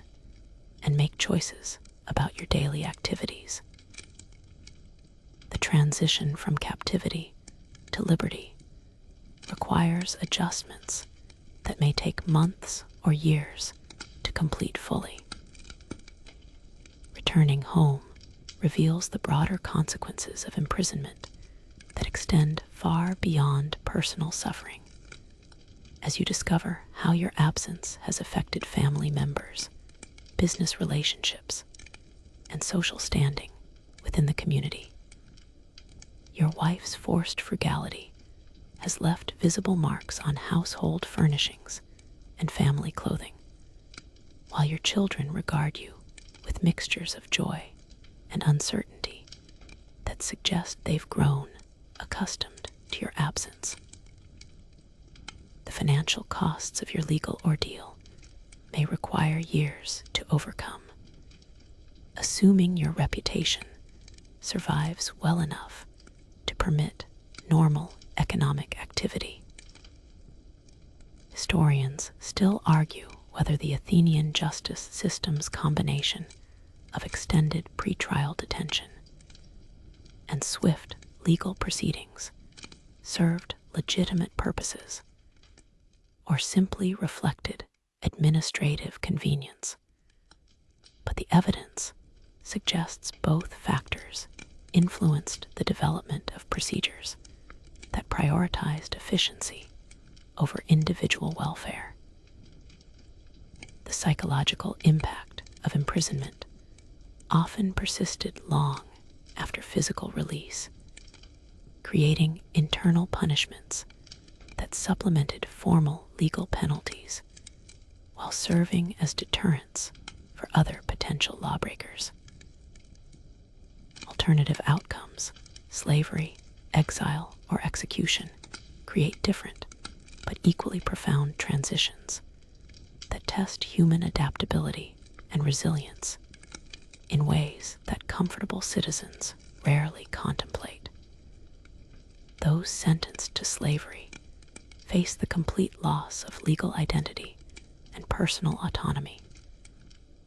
and make choices about your daily activities. The transition from captivity to liberty requires adjustments that may take months or years to complete fully. Returning home reveals the broader consequences of imprisonment that extend far beyond personal suffering, as you discover how your absence has affected family members, business relationships, and social standing within the community. Your wife's forced frugality has left visible marks on household furnishings and family clothing, while your children regard you with mixtures of joy and uncertainty that suggest they've grown accustomed to your absence. The financial costs of your legal ordeal may require years to overcome, assuming your reputation survives well enough to permit normal economic activity. Historians still argue whether the Athenian justice system's combination of extended pretrial detention and swift legal proceedings served legitimate purposes or simply reflected administrative convenience. But the evidence suggests both factors influenced the development of procedures that prioritized efficiency over individual welfare. The psychological impact of imprisonment often persisted long after physical release, creating internal punishments that supplemented formal legal penalties while serving as deterrents for other potential lawbreakers. Alternative outcomes, slavery, exile, or execution, create different but equally profound transitions that test human adaptability and resilience in ways that comfortable citizens rarely contemplate. Those sentenced to slavery face the complete loss of legal identity and personal autonomy,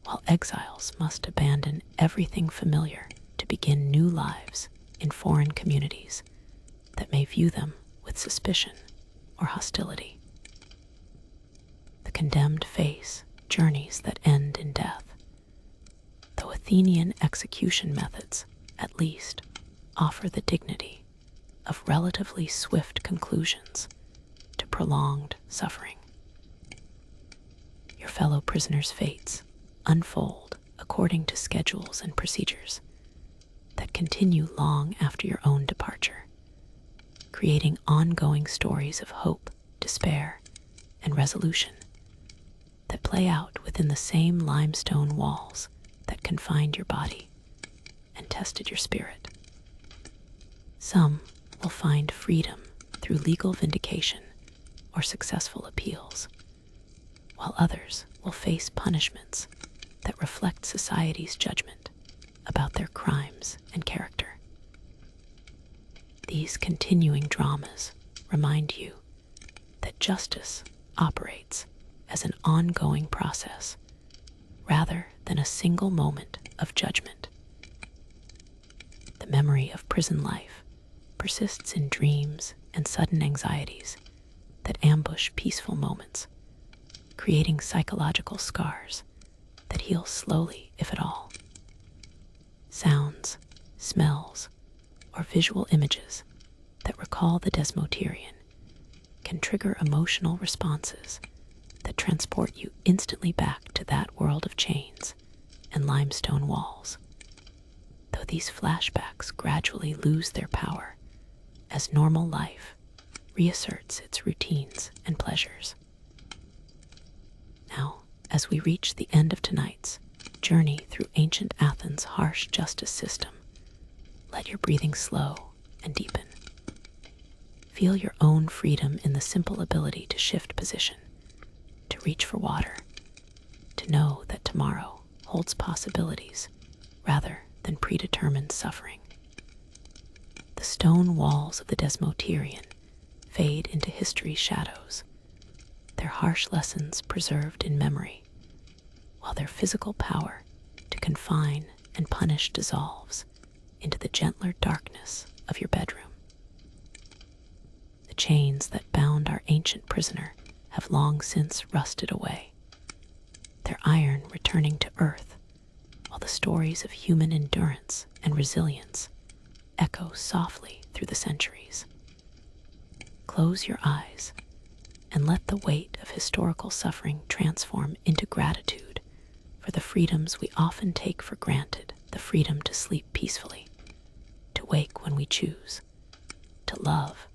while exiles must abandon everything familiar to begin new lives in foreign communities that may view them with suspicion or hostility. The condemned face journeys that end in death, though Athenian execution methods, at least, offer the dignity of relatively swift conclusions to prolonged suffering. Your fellow prisoners' fates unfold according to schedules and procedures that continue long after your own departure, creating ongoing stories of hope, despair, and resolution that play out within the same limestone walls that confined your body and tested your spirit. Some will find freedom through legal vindication or successful appeals, while others will face punishments that reflect society's judgment about their crimes and character. These continuing dramas remind you that justice operates as an ongoing process rather than a single moment of judgment. The memory of prison life persists in dreams and sudden anxieties that ambush peaceful moments, creating psychological scars that heal slowly, if at all. Sounds, smells, or visual images that recall the desmoterian can trigger emotional responses that transport you instantly back to that world of chains and limestone walls, though these flashbacks gradually lose their power as normal life reasserts its routines and pleasures. Now, as we reach the end of tonight's journey through ancient Athens' harsh justice system, let your breathing slow and deepen. Feel your own freedom in the simple ability to shift position, to reach for water, to know that tomorrow holds possibilities rather than predetermined suffering. The stone walls of the Desmoterian fade into history's shadows, their harsh lessons preserved in memory, while their physical power to confine and punish dissolves into the gentler darkness of your bedroom. The chains that bound our ancient prisoner have long since rusted away, their iron returning to earth, while the stories of human endurance and resilience echo softly through the centuries. Close your eyes and let the weight of historical suffering transform into gratitude for the freedoms we often take for granted, the freedom to sleep peacefully, to wake when we choose, to love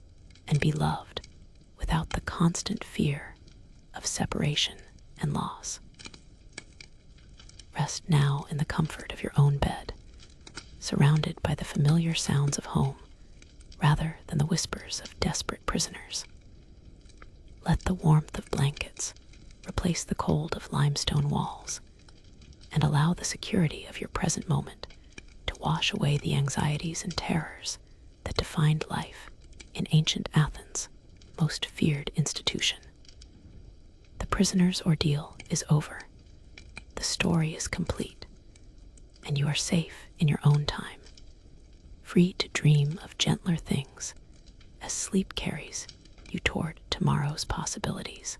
and be loved without the constant fear of separation and loss. Rest now in the comfort of your own bed, surrounded by the familiar sounds of home rather than the whispers of desperate prisoners. Let the warmth of blankets replace the cold of limestone walls, and allow the security of your present moment to wash away the anxieties and terrors that defined life in ancient Athens' most feared institution. The prisoner's ordeal is over. The story is complete, and you are safe in your own time, free to dream of gentler things as sleep carries you toward tomorrow's possibilities.